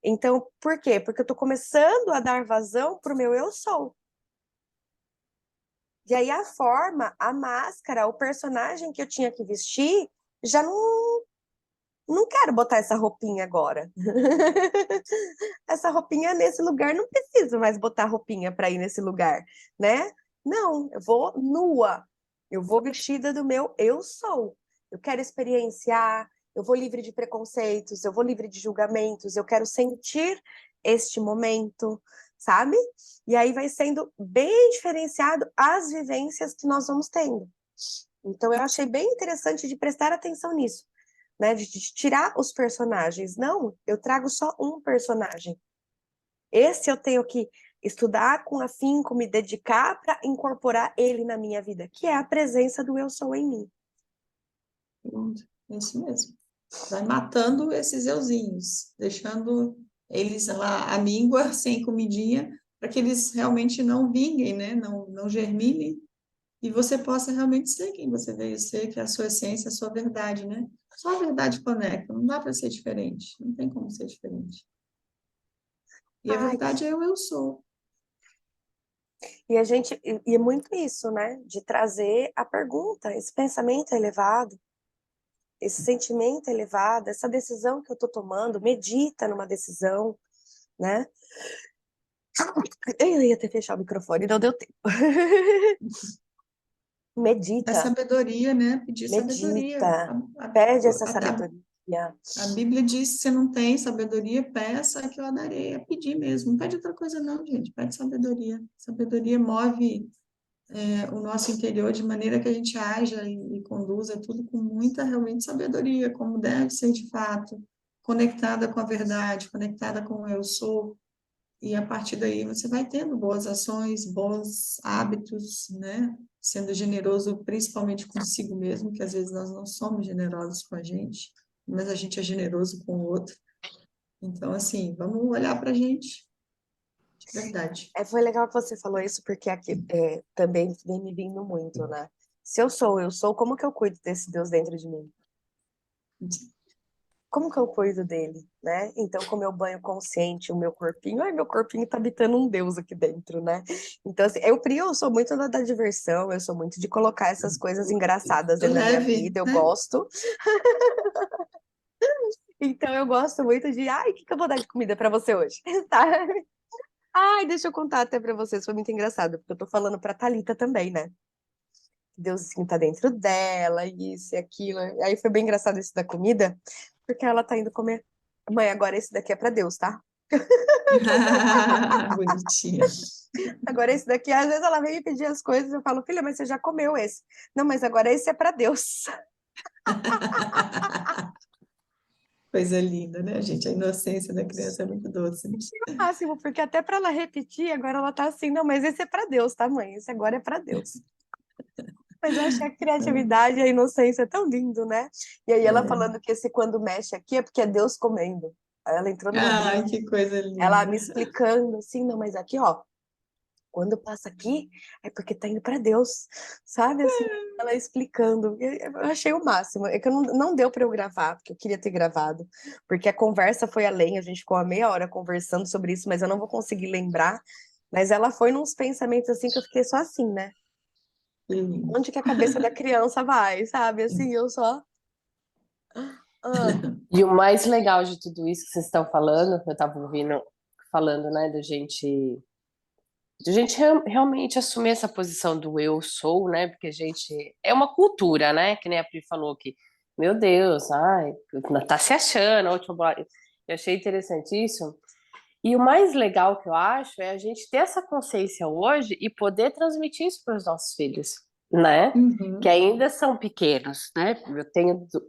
Então, por quê? Porque eu estou começando a dar vazão para o meu eu sou. E aí a forma, a máscara, o personagem que eu tinha que vestir, já não quero botar essa roupinha agora. Essa roupinha nesse lugar, não preciso mais botar roupinha para ir nesse lugar, né? Não, eu vou nua. Eu vou vestida do meu eu sou. Eu quero experienciar, eu vou livre de preconceitos, eu vou livre de julgamentos, eu quero sentir este momento, sabe? E aí vai sendo bem diferenciado as vivências que nós vamos tendo. Então eu achei bem interessante de prestar atenção nisso, né? De tirar os personagens. Não, eu trago só um personagem. Esse eu tenho que estudar com afinco, me dedicar para incorporar ele na minha vida, que é a presença do eu sou em mim. Pronto. É isso mesmo. Vai matando esses euzinhos, deixando eles lá à míngua, sem comidinha, para que eles realmente não vinguem, né? Não germinem, e você possa realmente ser quem você veio ser, que é a sua essência, a sua verdade, né? Só a verdade conecta, não dá para ser diferente, não tem como ser diferente. E a Ai, verdade é o eu sou. e é muito isso, né? De trazer a pergunta, esse pensamento elevado, esse sentimento elevado, essa decisão que eu estou tomando, medita numa decisão, né? Eu ia ter fechado o microfone, não deu tempo. É Medita, sabedoria, né? Pedir sabedoria. medita, pede essa A, sabedoria. a Bíblia diz que se não tem sabedoria, peça que eu a darei. É pedir mesmo. Não pede outra coisa, não, gente. Pede sabedoria. Sabedoria move o nosso interior de maneira que a gente haja e conduza tudo com muita, realmente, sabedoria, como deve ser de fato, conectada com a verdade, conectada com o eu sou. E a partir daí você vai tendo boas ações, bons hábitos, né? Sendo generoso principalmente consigo mesmo, que às vezes nós não somos generosos com a gente, mas a gente é generoso com o outro. Então, assim, vamos olhar para a gente, de verdade. Foi legal que você falou isso, porque aqui também vem me vindo muito, né? Se eu sou, como que eu cuido desse Deus dentro de mim? Como que eu cuido dele, né? Então, com o meu banho consciente, o meu corpinho, ai, meu corpinho tá habitando um Deus aqui dentro, né? Então, assim, eu sou muito da diversão, eu sou muito de colocar essas coisas engraçadas dentro da minha Leve, vida, eu né? gosto. Então, eu gosto muito de, ai, o que que eu vou dar de comida pra você hoje? Tá? Ai, deixa eu contar até pra vocês, foi muito engraçado, porque eu tô falando pra Thalita também, né? Deusinho tá dentro dela, isso e aquilo. Aí foi bem engraçado isso da comida, porque ela tá indo comer. Mãe, agora esse daqui é pra Deus, tá? Bonitinha. Agora esse daqui, às vezes ela vem me pedir as coisas, eu falo, filha, mas você já comeu esse. Não, mas agora esse é pra Deus. Coisa linda, né, gente? A inocência da criança é muito doce, né? Máximo, porque até pra ela repetir, agora ela tá assim, não, mas esse é pra Deus, tá, mãe? Esse agora é pra Deus. Mas eu achei a criatividade e a inocência tão lindo, né? E aí ela É. falando que esse quando mexe aqui é porque é Deus comendo. Aí ela entrou numa Ai, brisa, que coisa ela me linda. explicando assim, não, mas aqui, ó, quando passa aqui é porque tá indo pra Deus, sabe? Assim, ela explicando. Eu achei o máximo. É que eu não deu pra eu gravar, porque eu queria ter gravado, porque a conversa foi além, a gente ficou uma meia hora conversando sobre isso, mas eu não vou conseguir lembrar. Mas ela foi nos pensamentos assim que eu fiquei só assim, né? Que lindo. Onde que a cabeça da criança vai, sabe? Assim, eu só. Ah, E o mais legal de tudo isso que vocês estão falando, eu estava ouvindo falando, né, da gente realmente assumir essa posição do eu sou, né? Porque a gente é uma cultura, né? Que nem a Pri falou que, meu Deus, ai, tá se achando, eu achei interessante isso. E o mais legal que eu acho é a gente ter essa consciência hoje e poder transmitir isso para os nossos filhos, né? Que Uhum. ainda são pequenos, né?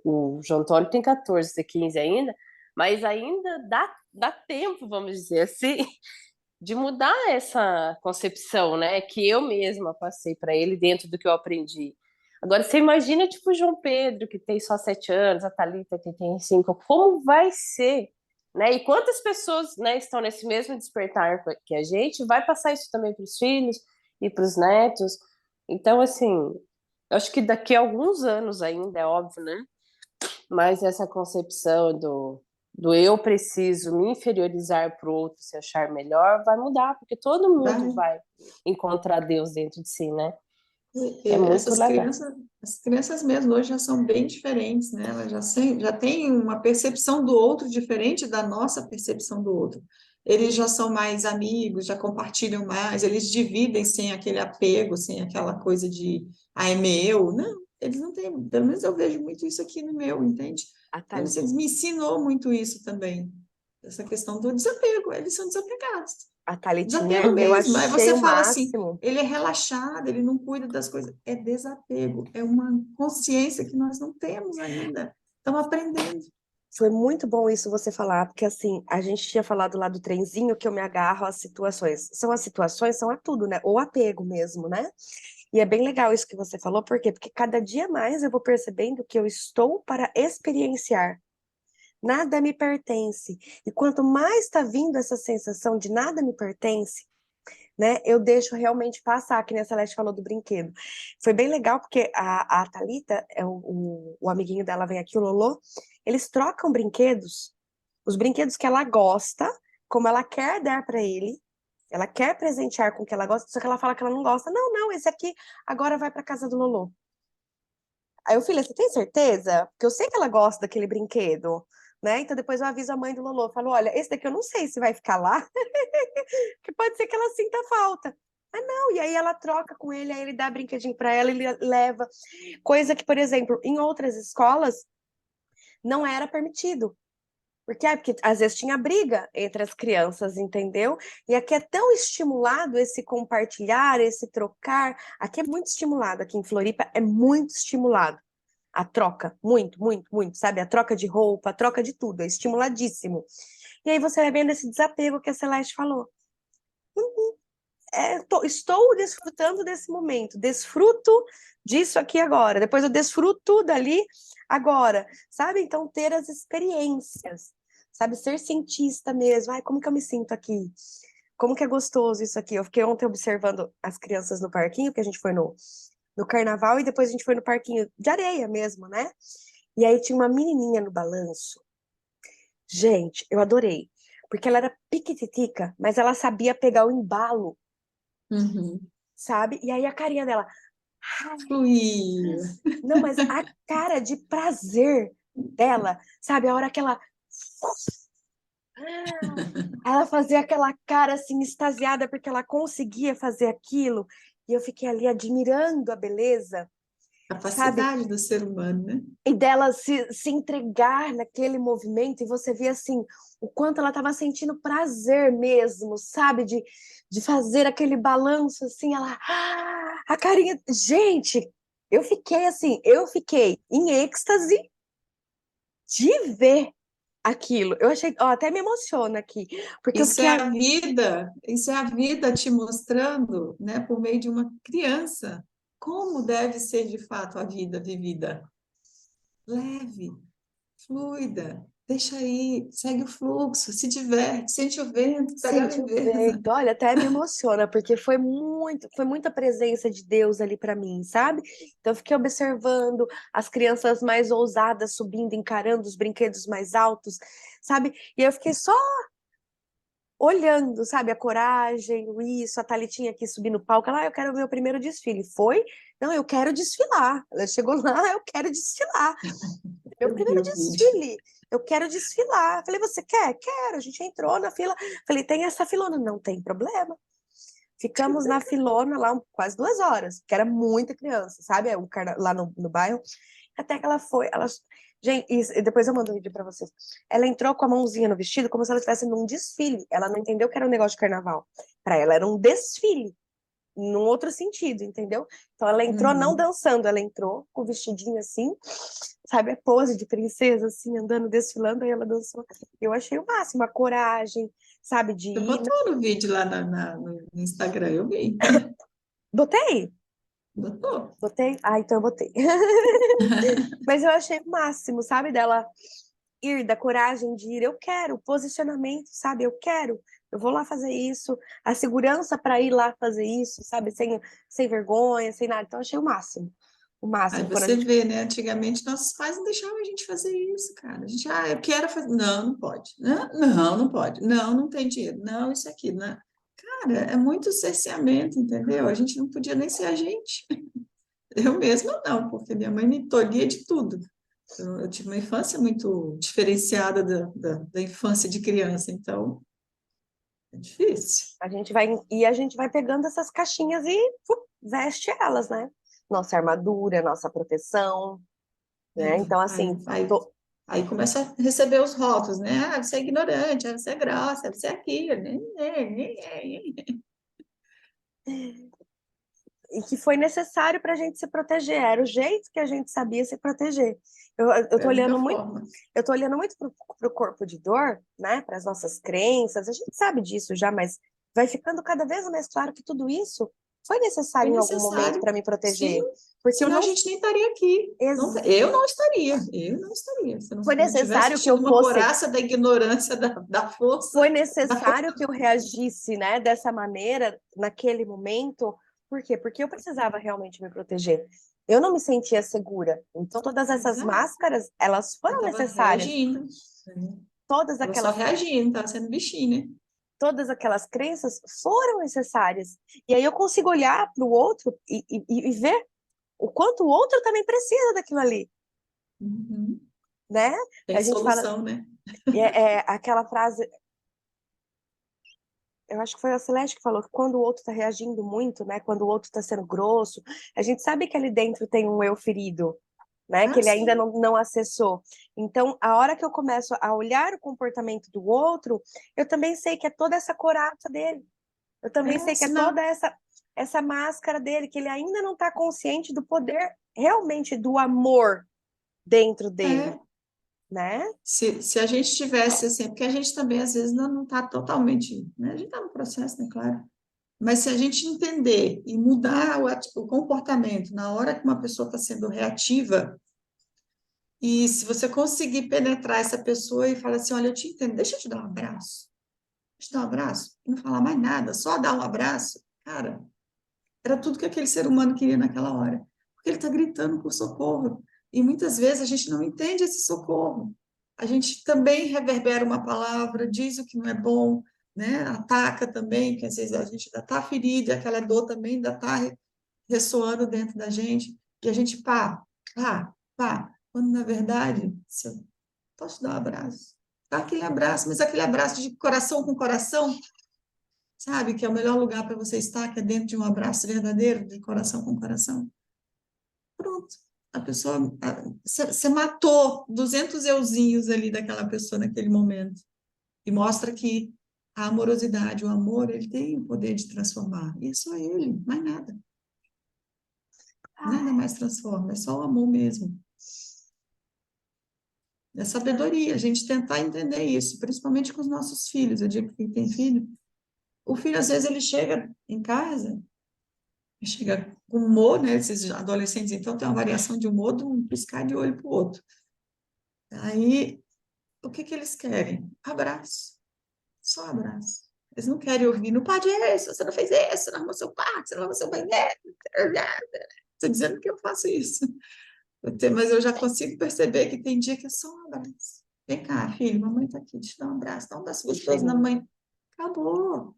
O João Antônio tem 14, 15 ainda, mas ainda dá tempo, vamos dizer assim, de mudar essa concepção, né? Que eu mesma passei para ele dentro do que eu aprendi. Agora, você imagina, tipo, o João Pedro, que tem só 7 anos, a Thalita, que tem 5, como vai ser, né? E quantas pessoas, né, estão nesse mesmo despertar que a gente, vai passar isso também para os filhos e para os netos. Então, assim, eu acho que daqui a alguns anos ainda, é óbvio, né? Mas essa concepção do eu preciso me inferiorizar para o outro se achar melhor vai mudar, porque todo mundo Vai. vai encontrar Deus dentro de si, né? E É muito essas legal. crianças, as crianças mesmo hoje já são bem diferentes, né? Elas já têm uma percepção do outro diferente da nossa percepção do outro. Eles já são mais amigos, já compartilham mais, eles dividem sem aquele apego, sem aquela coisa de, ah, é meu. Não, eles não têm, pelo menos eu vejo muito isso aqui no meu, entende? a Então, Thalita, eles me ensinou muito isso também, essa questão do desapego, eles são desapegados. a Thalitinha, Desapego eu Uhum. mesmo. Aí achei você o fala assim, máximo. ele é relaxado, ele não cuida das coisas. É desapego, é uma consciência que nós não temos ainda. Estamos aprendendo. Foi muito bom isso você falar, porque assim, a gente tinha falado lá do trenzinho que eu me agarro às situações. São as situações, são a tudo, né? Ou apego mesmo, né? E é bem legal isso que você falou, por quê? Porque cada dia mais eu vou percebendo que eu estou para experienciar. Nada me pertence. E quanto mais está vindo essa sensação de nada me pertence, né? Eu deixo realmente passar, que nem a Celeste falou do brinquedo. Foi bem legal, porque a Thalita, o amiguinho dela vem aqui, o Lolo, eles trocam brinquedos, os brinquedos que ela gosta, como ela quer dar para ele, ela quer presentear com o que ela gosta, só que ela fala que ela não gosta. Não, não, esse aqui agora vai para casa do Lolo. Aí eu falei, você tem certeza? Porque eu sei que ela gosta daquele brinquedo, né? Então depois eu aviso a mãe do Lolo, falo, olha, esse daqui eu não sei se vai ficar lá, que pode ser que ela sinta falta. Ah, não, e aí ela troca com ele, aí ele dá brinquedinho para ela, ele leva. Coisa que, por exemplo, em outras escolas não era permitido. Porque às vezes tinha briga entre as crianças, entendeu? E aqui é tão estimulado esse compartilhar, esse trocar. Aqui é muito estimulado, aqui em Floripa é muito estimulado. A troca, muito, muito, muito, sabe? A troca de roupa, a troca de tudo, é estimuladíssimo. E aí você vai vendo esse desapego que a Celeste falou. Estou desfrutando desse momento, desfruto disso aqui agora, depois eu desfruto dali agora, sabe? Então, ter as experiências, sabe? Ser cientista mesmo. Ai, como que eu me sinto aqui? Como que é gostoso isso aqui? Eu fiquei ontem observando as crianças no parquinho, que a gente foi no carnaval, e depois a gente foi no parquinho de areia mesmo, né? E aí tinha uma menininha no balanço. Gente, eu adorei. Porque ela era piquititica, mas ela sabia pegar o embalo, Uhum. sabe? E aí a carinha dela, Fluir. não, mas a cara de prazer dela, sabe? A hora que ela Ela fazia aquela cara assim, extasiada, porque ela conseguia fazer aquilo. E eu fiquei ali admirando a beleza, sabe? Capacidade do ser humano, né? E dela se entregar naquele movimento, e você vê assim, o quanto ela estava sentindo prazer mesmo, sabe? De fazer aquele balanço assim, ela. A carinha. Gente, eu fiquei em êxtase de ver aquilo. Eu achei, ó, até me emociona aqui, porque eu Isso fiquei. é a vida, isso é a vida te mostrando, né, por meio de uma criança, como deve ser de fato a vida vivida. Leve, fluida, deixa aí, segue o fluxo, se diverte, sente o vento, pega Sente o leveza. vento, olha, até me emociona, porque foi muita presença de Deus ali para mim, sabe? Então eu fiquei observando as crianças mais ousadas subindo, encarando os brinquedos mais altos, sabe? E eu fiquei só olhando, sabe? A coragem, o isso, a Thalitinha aqui subir no palco, ela, eu quero o meu primeiro desfile. Foi? Não, eu quero desfilar. Ela chegou lá, eu quero desfilar. Meu Eu vi primeiro o vídeo. desfile. Eu quero desfilar. Falei, você quer? Quero. A gente entrou na fila. Falei, tem essa filona. Não tem problema. Ficamos na filona lá quase 2 horas, que era muita criança, sabe? Lá no bairro. Até que ela foi. Gente, e depois eu mando um vídeo pra vocês. Ela entrou com a mãozinha no vestido como se ela estivesse num desfile. Ela não entendeu que era um negócio de carnaval. Pra ela era um desfile num outro sentido, entendeu? Então ela entrou não Uhum. dançando, ela entrou com o vestidinho assim, sabe, a pose de princesa, assim, andando, desfilando, aí ela dançou. Eu achei o máximo, a coragem, sabe, de Você ir. botou no vídeo lá no Instagram, eu vi. Botei? Botou. Botei? Ah, então eu botei. Mas eu achei o máximo, sabe, dela ir, da coragem de ir, eu quero, posicionamento, sabe, eu vou lá fazer isso, a segurança para ir lá fazer isso, sabe, sem vergonha, sem nada. Então eu achei o Aí máximo, quando a você gente. vê, né? Antigamente nossos pais não deixavam a gente fazer isso, cara. A gente, eu quero fazer. Não, não pode. Não, não, não pode. Não, não tem dinheiro. Não, isso aqui, né? Cara, é muito cerceamento, entendeu? A gente não podia nem ser a gente. Eu mesma não, porque minha mãe me tolhia de tudo. Eu tive uma infância muito diferenciada da infância de criança, então é difícil. A gente vai pegando essas caixinhas e veste elas, né? Nossa armadura, nossa proteção, É, né? Então, aí, assim, aí, tô- aí começa a receber os rótulos, né? Ah, você é ignorante, ah, você é grossa, você é aquilo. e que foi necessário para a gente se proteger, era o jeito que a gente sabia se proteger. Eu É tô a única olhando muito, forma. eu tô olhando muito pro corpo de dor, né? Para as nossas crenças, a gente sabe disso já, mas vai ficando cada vez mais claro que tudo isso foi Foi necessário em algum momento necessário, para me sim, proteger, porque eu senão a não gente nem estaria aqui. Não, eu não estaria. Se eu foi não tivesse necessário que eu tido uma fosse coraça da ignorância, da força, foi da força. necessário que eu reagisse, né, dessa maneira naquele momento. Por quê? Porque eu precisava realmente me proteger. Eu não me sentia segura. Então, todas essas Exato. máscaras, elas Eu foram estava necessárias. reagindo. Todas Estava só aquelas, reagindo, estava sendo bichinho, né? todas aquelas crenças foram necessárias. E aí eu consigo olhar para o outro e ver o quanto o outro também precisa daquilo ali, Uhum. né? Tem A gente fala, solução, né? é aquela frase, eu acho que foi a Celeste que falou que quando o outro está reagindo muito, né? Quando o outro está sendo grosso, a gente sabe que ali dentro tem um eu ferido, né? Que Ah, ele ainda sim. não acessou. Então, a hora que eu começo a olhar o comportamento do outro, eu também sei que é toda essa coraça dele. Eu também É sei que é sinal. toda essa máscara dele, que ele ainda não está consciente do poder realmente do amor dentro dele, É. né? Se a gente tivesse assim, porque a gente também às vezes não está totalmente, né? A gente está no processo, né, claro. Mas se a gente entender e mudar o comportamento na hora que uma pessoa está sendo reativa, e se você conseguir penetrar essa pessoa e falar assim, olha, eu te entendo, deixa eu te dar um abraço. Deixa eu te dar um abraço. E não falar mais nada, só dar um abraço. Cara, era tudo que aquele ser humano queria naquela hora. Porque ele está gritando por socorro. E muitas vezes a gente não entende esse socorro. A gente também reverbera uma palavra, diz o que não é bom, né? Ataca também, que às vezes a gente ainda está ferido, e aquela dor também ainda está ressoando dentro da gente. E a gente pá, pá, pá. Quando na verdade, se eu posso dar um abraço, dá aquele abraço, mas aquele abraço de coração com coração, sabe? Que é o melhor lugar para você estar, que é dentro de um abraço verdadeiro, de coração com coração. Pronto. A pessoa, você matou 200 euzinhos ali daquela pessoa naquele momento. E mostra que a amorosidade, o amor, ele tem o poder de transformar. E é só ele, mais nada. Nada mais transforma, é só o amor mesmo. É sabedoria, a gente tentar entender isso, principalmente com os nossos filhos. Eu digo que quem tem filho, o filho, às vezes, ele chega em casa, chega com humor, né? Esses adolescentes, então, tem uma variação de humor de um piscar de olho para o outro. Aí, o que que eles querem? Abraço. Só abraço. Eles não querem ouvir, não pode isso, você não fez isso, você não arrumou seu quarto, você não arrumou seu banheiro. Estou dizendo que eu faço isso. Mas eu já consigo perceber que tem dia que é só um abraço. Vem cá, filho, mamãe está aqui, te dá um abraço, dá um abraço gostoso na mãe. Acabou.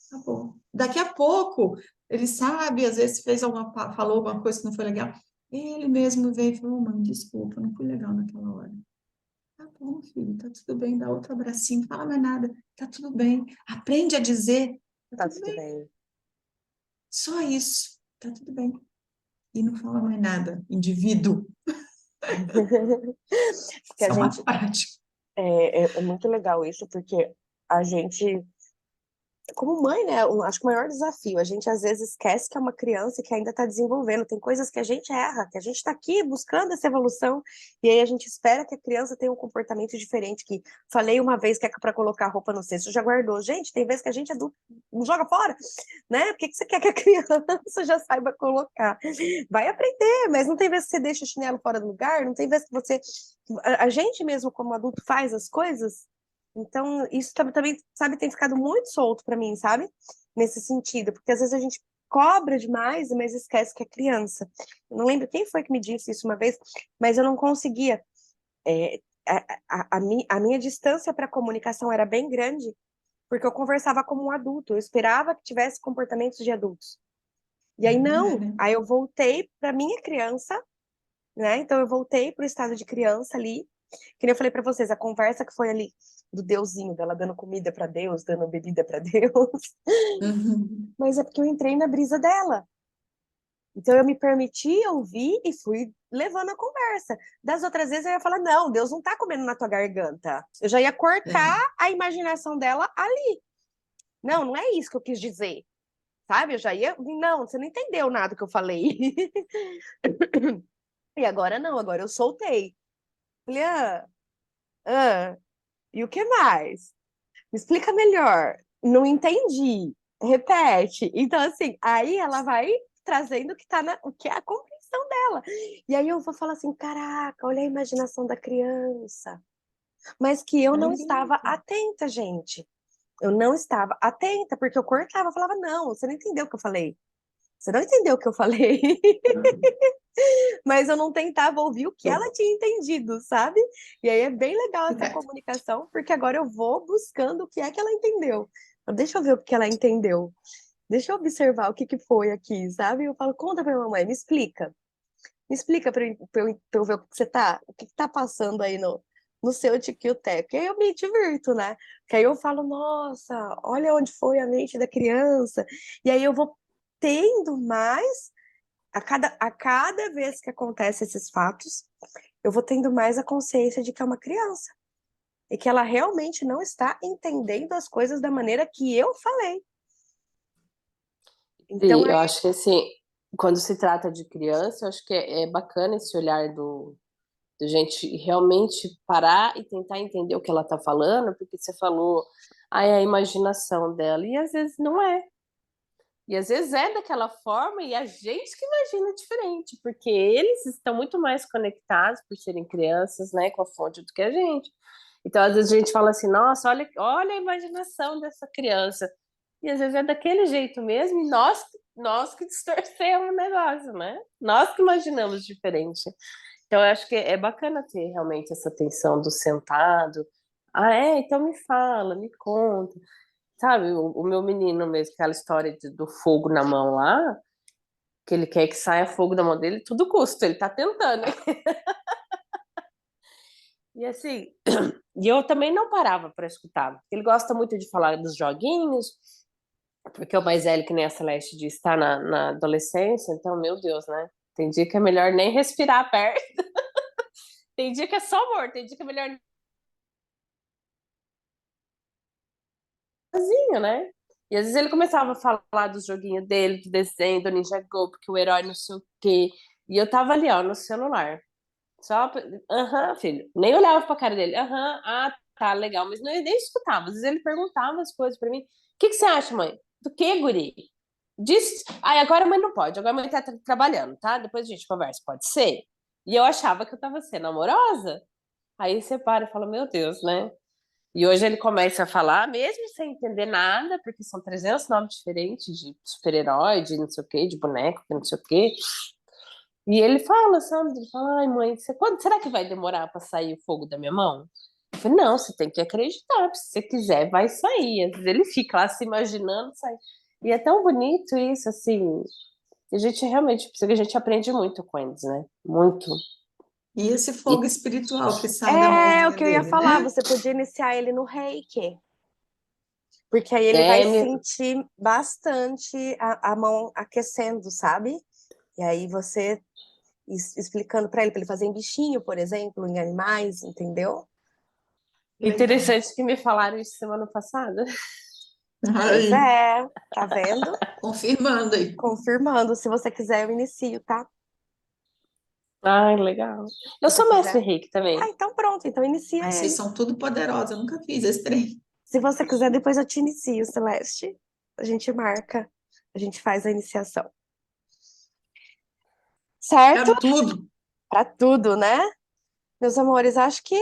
Acabou. Daqui a pouco, ele sabe, às vezes falou alguma coisa que não foi legal. Ele mesmo veio e falou, mãe, desculpa, não fui legal naquela hora. Tá bom, filho, tá tudo bem, dá outro abracinho, não fala mais nada, tá tudo bem. Aprende a dizer, Tá tudo bem. só isso, tá tudo bem. E não fala mais nada, indivíduo. Porque Isso a é uma gente prática. é muito legal isso, porque a gente, como mãe, né, acho que o maior desafio, a gente às vezes esquece que é uma criança que ainda está desenvolvendo, tem coisas que a gente erra, que a gente está aqui buscando essa evolução, e aí a gente espera que a criança tenha um comportamento diferente, que falei uma vez que é para colocar a roupa no cesto, já guardou. Gente, tem vezes que a gente adulto não joga fora, né? Por que que você quer que a criança já saiba colocar? Vai aprender, mas não tem vezes que você deixa o chinelo fora do lugar, não tem vezes que você... A gente mesmo, como adulto, faz as coisas. Então, isso também, sabe, tem ficado muito solto para mim, sabe? Nesse sentido, porque às vezes a gente cobra demais, mas esquece que é criança. Eu não lembro quem foi que me disse isso uma vez, mas eu não conseguia. A minha distância para a comunicação era bem grande, porque eu conversava como um adulto, eu esperava que tivesse comportamentos de adultos. E aí, não. Né? Aí eu voltei para minha criança, né? Então, eu voltei para o estado de criança ali. Que nem eu falei para vocês, a conversa que foi ali do Deusinho, dela dando comida para Deus, dando bebida para Deus. Uhum. Mas é porque eu entrei na brisa dela. Então eu me permiti ouvir e fui levando a conversa. Das outras vezes eu ia falar: não, Deus não tá comendo na tua garganta. Eu já ia cortar É. a imaginação dela ali. Não, não é isso que eu quis dizer. Sabe? Eu já ia. Não, você não entendeu nada que eu falei. E agora não, agora eu soltei. Falei: ah, e o que mais? Me explica melhor. Não entendi. Repete. Então, assim, aí ela vai trazendo o que tá o que é a compreensão dela. E aí eu vou falar assim: caraca, olha a imaginação da criança. Mas que eu Aí não estava brinca. atenta, gente. Eu não estava atenta, porque eu cortava, eu falava: não, você não entendeu o que eu falei. Você não entendeu o que eu falei. Mas eu não tentava ouvir o que ela tinha entendido, sabe? E aí é bem legal essa comunicação, porque agora eu vou buscando o que é que ela entendeu. Deixa eu ver o que ela entendeu. Deixa eu observar o que que foi aqui, sabe? Eu falo: conta pra mamãe, me explica. Me explica pra eu ver o que você tá, o que que tá passando aí no seu tiquio-teco. E aí eu me divirto, né? Porque aí eu falo: nossa, olha onde foi a mente da criança. E aí eu vou tendo mais a cada vez que acontecem esses fatos, eu vou tendo mais a consciência de que é uma criança. E que ela realmente não está entendendo as coisas da maneira que eu falei. Então, E eu acho que assim, quando se trata de criança, eu acho que é bacana esse olhar do gente realmente parar e tentar entender o que ela está falando, porque você falou, ah, é a imaginação dela, e às vezes não é. E às vezes é daquela forma e a gente que imagina diferente, porque eles estão muito mais conectados por serem crianças, né, com a fonte do que a gente. Então, às vezes a gente fala assim, nossa, olha a imaginação dessa criança. E às vezes é daquele jeito mesmo, e nós que distorcemos o negócio, né? Nós que imaginamos diferente. Então, eu acho que é bacana ter realmente essa atenção do sentado. Ah, então me fala, me conta. Sabe, o meu menino mesmo, aquela história do fogo na mão lá, que ele quer que saia fogo da mão dele, tudo custo, ele tá tentando. E E assim, e eu também não parava para escutar. Ele gosta muito de falar dos joguinhos, porque o mais velho, que nem a Celeste disse, está na adolescência, então, meu Deus, né? Tem dia que é melhor nem respirar perto. Tem dia que é só amor, tem dia que é melhor sozinho, né? E às vezes ele começava a falar dos joguinhos dele, do desenho, do Ninja Go, porque o herói não sei o quê. E eu tava ali, ó, no celular. Só, aham, filho. Nem olhava pra cara dele. Aham, ah, tá, legal. Mas nem escutava. Às vezes ele perguntava as coisas pra mim. O que que você acha, mãe? Do que, guri? Diz. Ai, agora a mãe não pode. Agora a mãe tá trabalhando, tá? Depois a gente conversa. Pode ser? E eu achava que eu tava sendo amorosa. Aí você para e fala, meu Deus, né? E hoje ele começa a falar, mesmo sem entender nada, porque são 300 nomes diferentes de super-herói, de não sei o quê, de boneco, de não sei o quê. E ele fala, sabe? Ele fala, ai, mãe, quando será que vai demorar para sair o fogo da minha mão? Eu falei, não, você tem que acreditar, se você quiser, vai sair. Às vezes ele fica lá se imaginando sair. E é tão bonito isso, assim. A gente realmente, a gente aprende muito com eles, né? Muito. E esse E fogo espiritual que sai da É o mãozinha que eu ia dele, falar, né? você podia iniciar ele no reiki, porque aí ele vai é, sentir bastante a mão aquecendo, sabe? E aí você explicando para ele fazer em bichinho, por exemplo, em animais, entendeu? Legal. interessante que me falaram isso semana passada. Pois Aí, é, tá vendo? confirmando aí. Confirmando, se você quiser, eu inicio, tá? Ai, legal. Eu Se você sou mestre quiser. Reiki também. Ah, então pronto, então inicia Mas vocês ele. são tudo poderosos, eu nunca fiz esse trem. Se você quiser, depois eu te inicio, Celeste. A gente marca, a gente faz a iniciação. Certo? Cabe tudo. Para tudo, né? Meus amores, acho que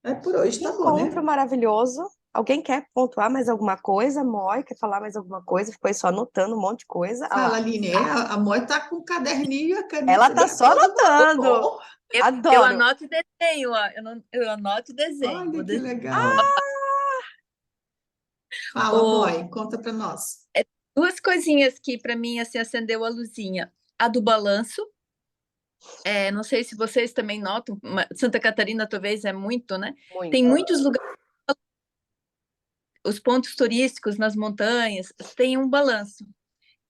É por hoje, que tá bom, né? encontro maravilhoso. Alguém quer pontuar mais alguma coisa? Moi, quer falar mais alguma coisa? Ficou aí só anotando um monte de coisa. Olha Fala, lá. Aline, a Mãe tá com o caderninho e a Ela caneta ali tá a só todo anotando. vapor. Eu Adoro. anoto o desenho, ó. Eu anoto o desenho. Olha Vou que desenhar. legal. Fala, O, Mãe, conta pra nós. duas coisinhas que para mim assim acendeu a luzinha. A do balanço. Não sei se vocês também notam, Santa Catarina talvez é muito, né? Tem Muito. muitos lugares, os pontos turísticos nas montanhas, tem um balanço.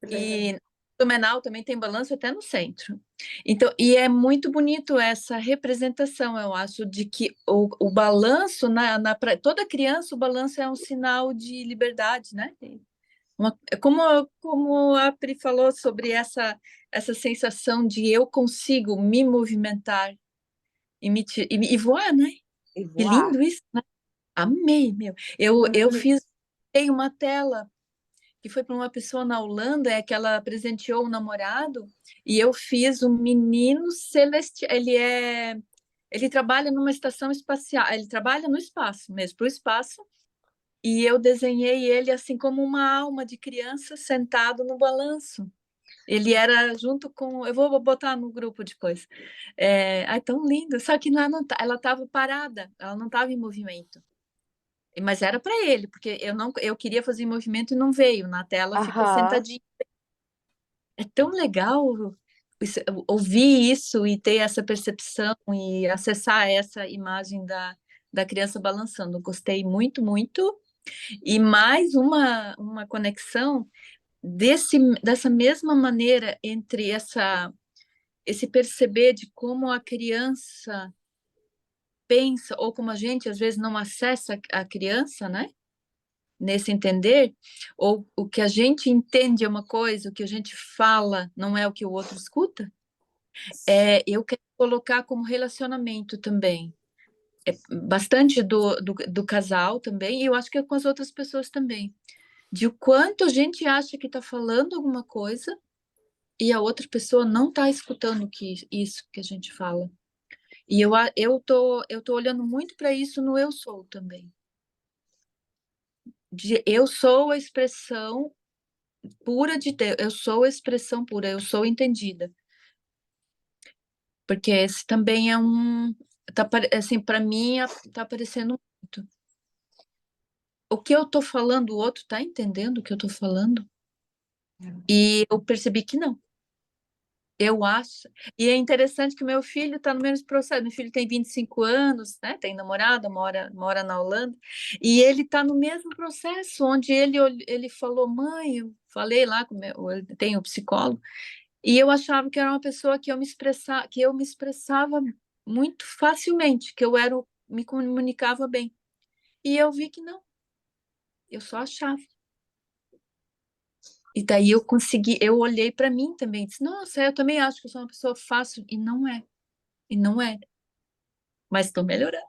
Que legal. E Blumenau também tem balanço até no centro. Então, e é muito bonito essa representação, eu acho, de que o balanço, para toda criança, o balanço é um sinal de liberdade, né? Como a Pri falou sobre essa sensação de eu consigo me movimentar e voar, né? E Que voar. lindo isso, né? Amei, meu. Eu tem uma tela que foi para uma pessoa na Holanda, que ela presenteou o namorado, e eu fiz o menino celestial. Ele trabalha numa estação espacial, ele trabalha no espaço mesmo, para o espaço, e eu desenhei ele assim como uma alma de criança sentado no balanço. Ele era junto com. Eu vou botar no grupo depois. Ai, tão lindo. Só que lá não, ela estava parada, ela não estava em movimento. Mas era para ele, porque eu queria fazer movimento e não veio. Na tela ficou Aham. sentadinho. É tão legal ouvir isso e ter essa percepção e acessar essa imagem da criança balançando. Gostei muito, muito. E mais uma conexão dessa mesma maneira entre esse perceber de como a criança pensa, ou como a gente às vezes não acessa a criança, né? Nesse entender, ou o que a gente entende é uma coisa, o que a gente fala não é o que o outro escuta, eu quero colocar como relacionamento também. Bastante do casal também, e eu acho que é com as outras pessoas também. De o quanto a gente acha que está falando alguma coisa e a outra pessoa não está escutando isso que a gente fala. E eu tô olhando muito para isso no eu sou também. Eu sou a expressão pura de Deus, eu sou a expressão pura, eu sou entendida. Porque esse também é assim, para mim tá aparecendo muito. O que eu tô falando, o outro tá entendendo o que eu tô falando? E eu percebi que não. Eu acho. E é interessante que meu filho está no mesmo processo. Meu filho tem 25 anos, né? Tem namorada, mora na Holanda. E ele está no mesmo processo, onde ele falou, mãe, eu falei lá com eu tenho um psicólogo, e eu achava que era uma pessoa que eu me expressava muito facilmente, que me comunicava bem. E eu vi que não, eu só achava. E daí eu olhei para mim também, disse, nossa, eu também acho que eu sou uma pessoa fácil, e não é. E não é, mas estou melhorando.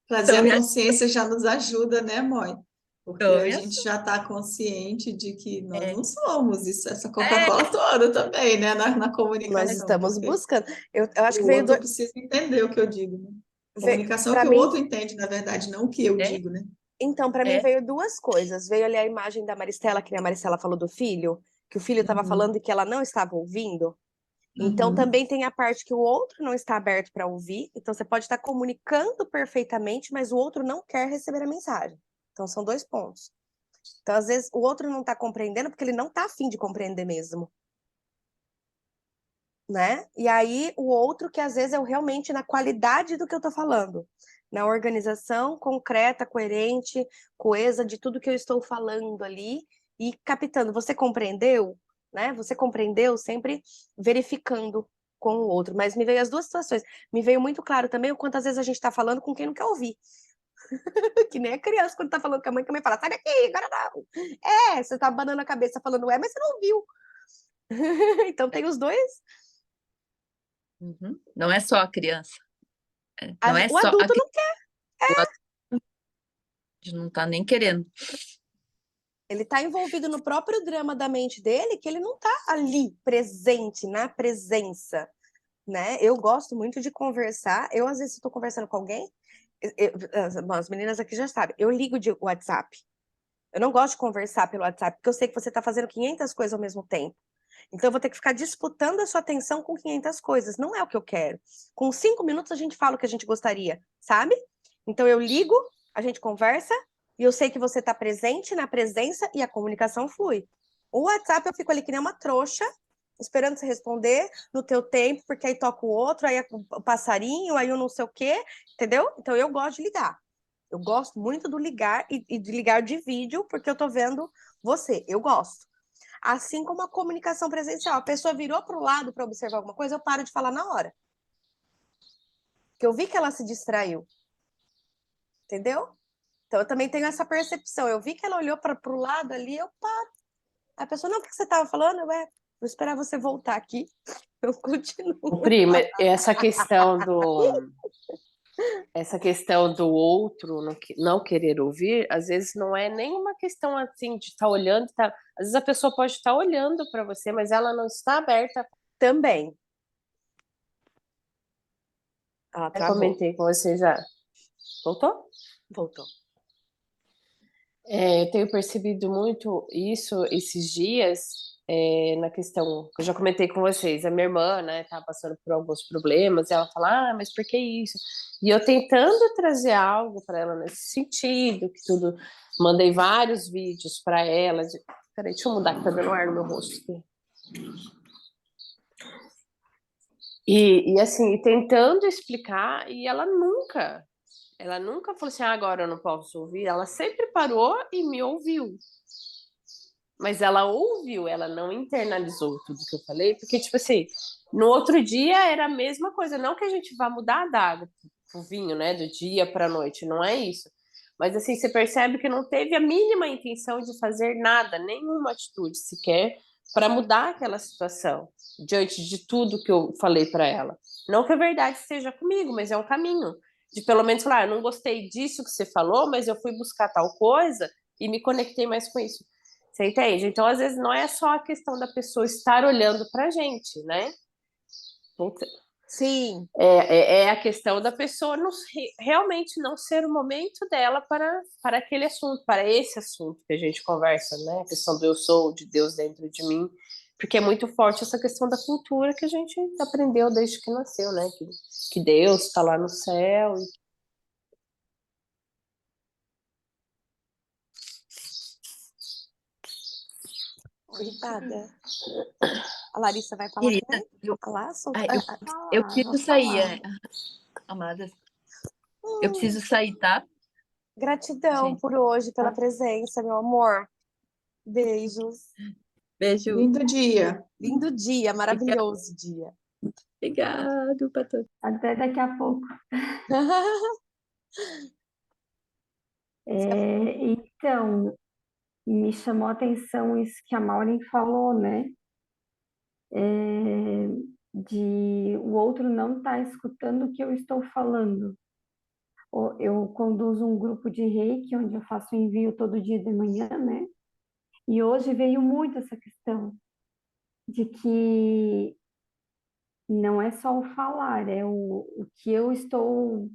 Trazer Tô a me, consciência já nos ajuda, né, mãe? Porque tô a me gente já está consciente de que nós é, não somos isso, essa é, Coca-Cola toda também, né, na Nós comunicação, estamos porque buscando. Eu acho que o outro precisa entender o que eu digo, né? Comunicação é o para que o mim, outro entende, na verdade, não o que eu é, digo, né? então, para mim é. veio duas coisas. Veio ali a imagem da Maristela, que a Maristela falou do filho, que o filho estava Uhum, falando e que ela não estava ouvindo. Então, uhum. também tem a parte que o outro não está aberto para ouvir. Então, você pode estar comunicando perfeitamente, mas o outro não quer receber a mensagem. Então, são dois pontos. Então, às vezes, o outro não está compreendendo porque ele não está afim de compreender mesmo, né? E aí, o outro que às vezes é realmente na qualidade do que eu estou falando, na organização concreta, coerente, coesa de tudo que eu estou falando ali e captando. Você compreendeu? Né? Você compreendeu? Sempre verificando com o outro. Mas me veio as duas situações. Me veio muito claro também o quantas vezes a gente está falando com quem não quer ouvir. Que nem a criança quando está falando com a mãe fala, sai daqui, agora não. É, você está abanando a cabeça falando, mas você não ouviu. Então tem os dois. Uhum. Não é só a criança, não é O só a adulto criança, não quer. o adulto não está nem querendo. Ele está envolvido no próprio drama da mente dele, que ele não está ali presente, na presença, né? Eu gosto muito de conversar. Eu, às vezes, estou conversando com alguém, bom, as meninas aqui já sabem, eu ligo de WhatsApp. Eu não gosto de conversar pelo WhatsApp, porque eu sei que você está fazendo 500 coisas ao mesmo tempo. Então, eu vou ter que ficar disputando a sua atenção com 500 coisas. Não é o que eu quero. Com 5 minutos, a gente fala o que a gente gostaria, sabe? Então, eu ligo, a gente conversa, e eu sei que você está presente na presença e a comunicação flui. O WhatsApp, eu fico ali que nem uma trouxa, esperando você responder no teu tempo, porque aí toca o outro, aí o passarinho, aí o não sei o quê, entendeu? Então, eu gosto de ligar. Eu gosto muito do ligar e de ligar de vídeo, porque eu tô vendo você. Eu gosto. Assim como a comunicação presencial. A pessoa virou para o lado para observar alguma coisa, eu paro de falar na hora. Porque eu vi que ela se distraiu. Entendeu? Então eu também tenho essa percepção. Eu vi que ela olhou para o lado ali, eu paro. A pessoa, não, o que você estava falando? Vou esperar você voltar aqui. Eu continuo. Prima, essa questão do outro não querer ouvir, às vezes não é nenhuma questão assim de estar olhando, tá? Às vezes a pessoa pode estar olhando para você, mas ela não está aberta. Também. Ela Eu travou. comentei com você já. Voltou? Voltou. Eu tenho percebido muito isso esses dias, na questão que eu já comentei com vocês. A minha irmã, né, tá passando por alguns problemas, e ela fala, mas por que isso? E eu tentando trazer algo para ela nesse sentido, que tudo. Mandei vários vídeos para ela. Peraí, deixa eu mudar que tá dando ar no meu rosto aqui. E assim, tentando explicar, e ela nunca falou assim, agora eu não posso ouvir. Ela sempre parou e me ouviu. Mas ela ouviu, ela não internalizou tudo que eu falei, porque, tipo assim, no outro dia era a mesma coisa. Não que a gente vá mudar da água pro vinho, né, do dia para a noite, não é isso. Mas, assim, você percebe que não teve a mínima intenção de fazer nada, nenhuma atitude sequer, para mudar aquela situação, diante de tudo que eu falei para ela. Não que a verdade esteja comigo, mas é um caminho. De pelo menos falar, eu não gostei disso que você falou, mas eu fui buscar tal coisa e me conectei mais com isso. Você entende? Então, às vezes, não é só a questão da pessoa estar olhando para a gente, né? Sim. É a questão da pessoa realmente não ser o momento dela para aquele assunto, para esse assunto que a gente conversa, né? A questão do eu sou, de Deus dentro de mim, porque é muito forte essa questão da cultura que a gente aprendeu desde que nasceu, né? Que Deus está lá no céu. Gripada. A Larissa vai falar Querida, também? eu, Ah lá, ai, eu ah, preciso vou sair, falar. amada. Eu preciso sair, tá, Gratidão gente? por hoje, pela Tá. presença, meu amor. Beijos. Beijo. Lindo dia. Lindo dia, maravilhoso dia. Obrigado para todos. Até daqui a pouco. Então, me chamou a atenção isso que a Maureen falou, né? De o outro não estar escutando o que eu estou falando. Eu conduzo um grupo de reiki, onde eu faço envio todo dia de manhã, né? E hoje veio muito essa questão de que não é só o falar, é o que eu estou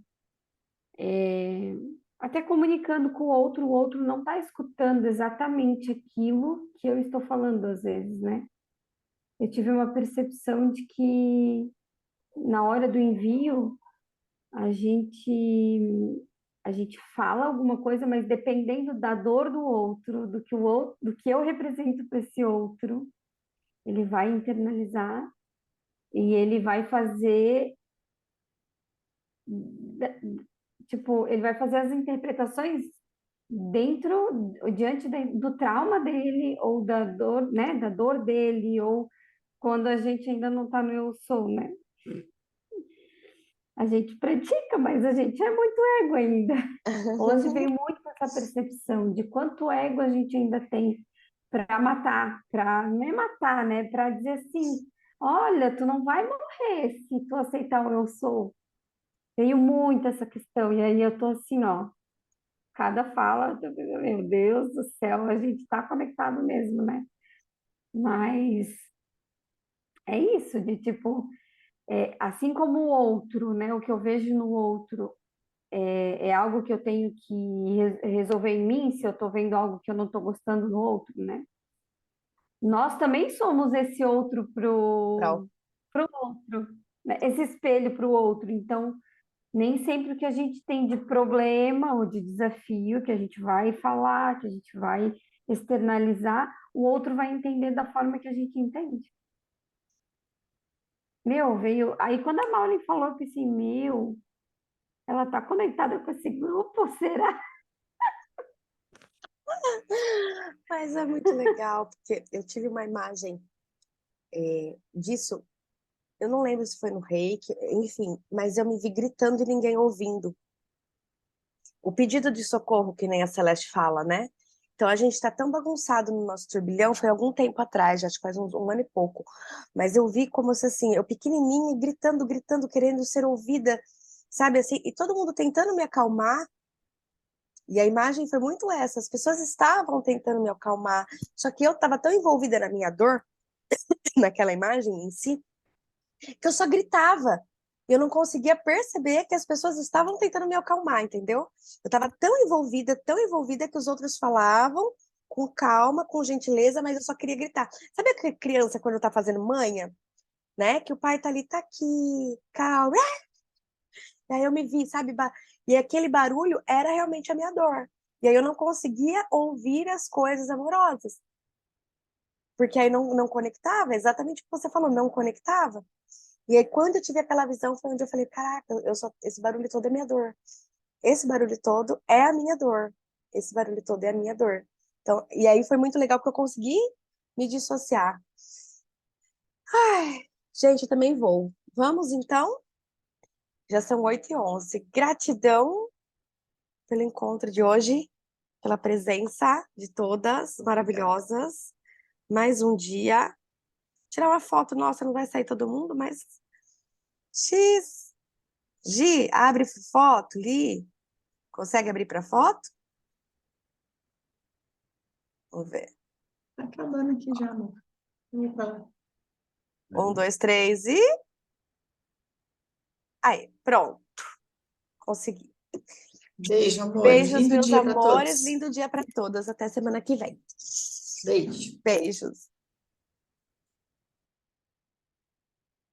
até comunicando com o outro não está escutando exatamente aquilo que eu estou falando às vezes, né? Eu tive uma percepção de que na hora do envio a gente a gente fala alguma coisa, mas dependendo da dor do outro, do que eu represento para esse outro, ele vai internalizar e ele vai fazer tipo, ele vai fazer as interpretações diante do trauma dele ou da dor, né, da dor dele ou quando a gente ainda não está no eu sou, né? A gente pratica, mas a gente é muito ego ainda. Hoje veio muito essa percepção de quanto ego a gente ainda tem para matar, para não é matar, né? Para dizer assim, olha, tu não vai morrer se tu aceitar o eu sou. Veio muito essa questão e aí eu tô assim, ó, cada fala, meu Deus do céu, a gente está conectado mesmo, né? Mas é isso, de tipo, assim como o outro, né? O que eu vejo no outro é algo que eu tenho que resolver em mim, se eu estou vendo algo que eu não estou gostando no outro, né? Nós também somos esse outro Pro. pro outro, né? Esse espelho para o outro. Então, nem sempre o que a gente tem de problema ou de desafio que a gente vai falar, que a gente vai externalizar, o outro vai entender da forma que a gente entende. Meu, veio. Aí quando a Maureen falou que assim, meu, ela tá conectada com esse grupo, será? Mas é muito legal, porque eu tive uma imagem disso, eu não lembro se foi no Reiki, enfim, mas eu me vi gritando e ninguém ouvindo. O pedido de socorro, que nem a Celeste fala, né? Então a gente está tão bagunçado no nosso turbilhão, foi algum tempo atrás, acho que faz um ano e pouco. Mas eu vi como se assim, eu pequenininha, gritando, gritando, querendo ser ouvida, sabe assim? E todo mundo tentando me acalmar. E a imagem foi muito essa, as pessoas estavam tentando me acalmar, só que eu estava tão envolvida na minha dor, naquela imagem em si, que eu só gritava. Eu não conseguia perceber que as pessoas estavam tentando me acalmar, entendeu? Eu estava tão envolvida que os outros falavam com calma, com gentileza, mas eu só queria gritar. Sabe a criança quando tá fazendo manha, né? Que o pai tá ali, tá aqui, calma. E aí eu me vi, sabe? E aquele barulho era realmente a minha dor. E aí eu não conseguia ouvir as coisas amorosas. Porque aí não conectava, exatamente o que você falou, não conectava. E aí, quando eu tive aquela visão, foi onde eu falei, caraca, esse barulho todo é minha dor. Esse barulho todo é a minha dor. Esse barulho todo é a minha dor. Então, e aí foi muito legal porque eu consegui me dissociar. Ai, gente, eu também vou. Vamos, então? Já são 8h11. Gratidão pelo encontro de hoje, pela presença de todas maravilhosas. Mais um dia. Tirar uma foto, nossa, não vai sair todo mundo, mas... X. Gi, abre foto, Li. Consegue abrir para foto? Vamos ver. Tá acabando aqui já, amor. Vamos pra lá. 1, 2, 3 e... Aí, pronto. Consegui. Beijo, amores. Beijos, Lindo meus dia para amores. todos. Lindo dia para todas. Até semana que vem. Beijo. Beijos.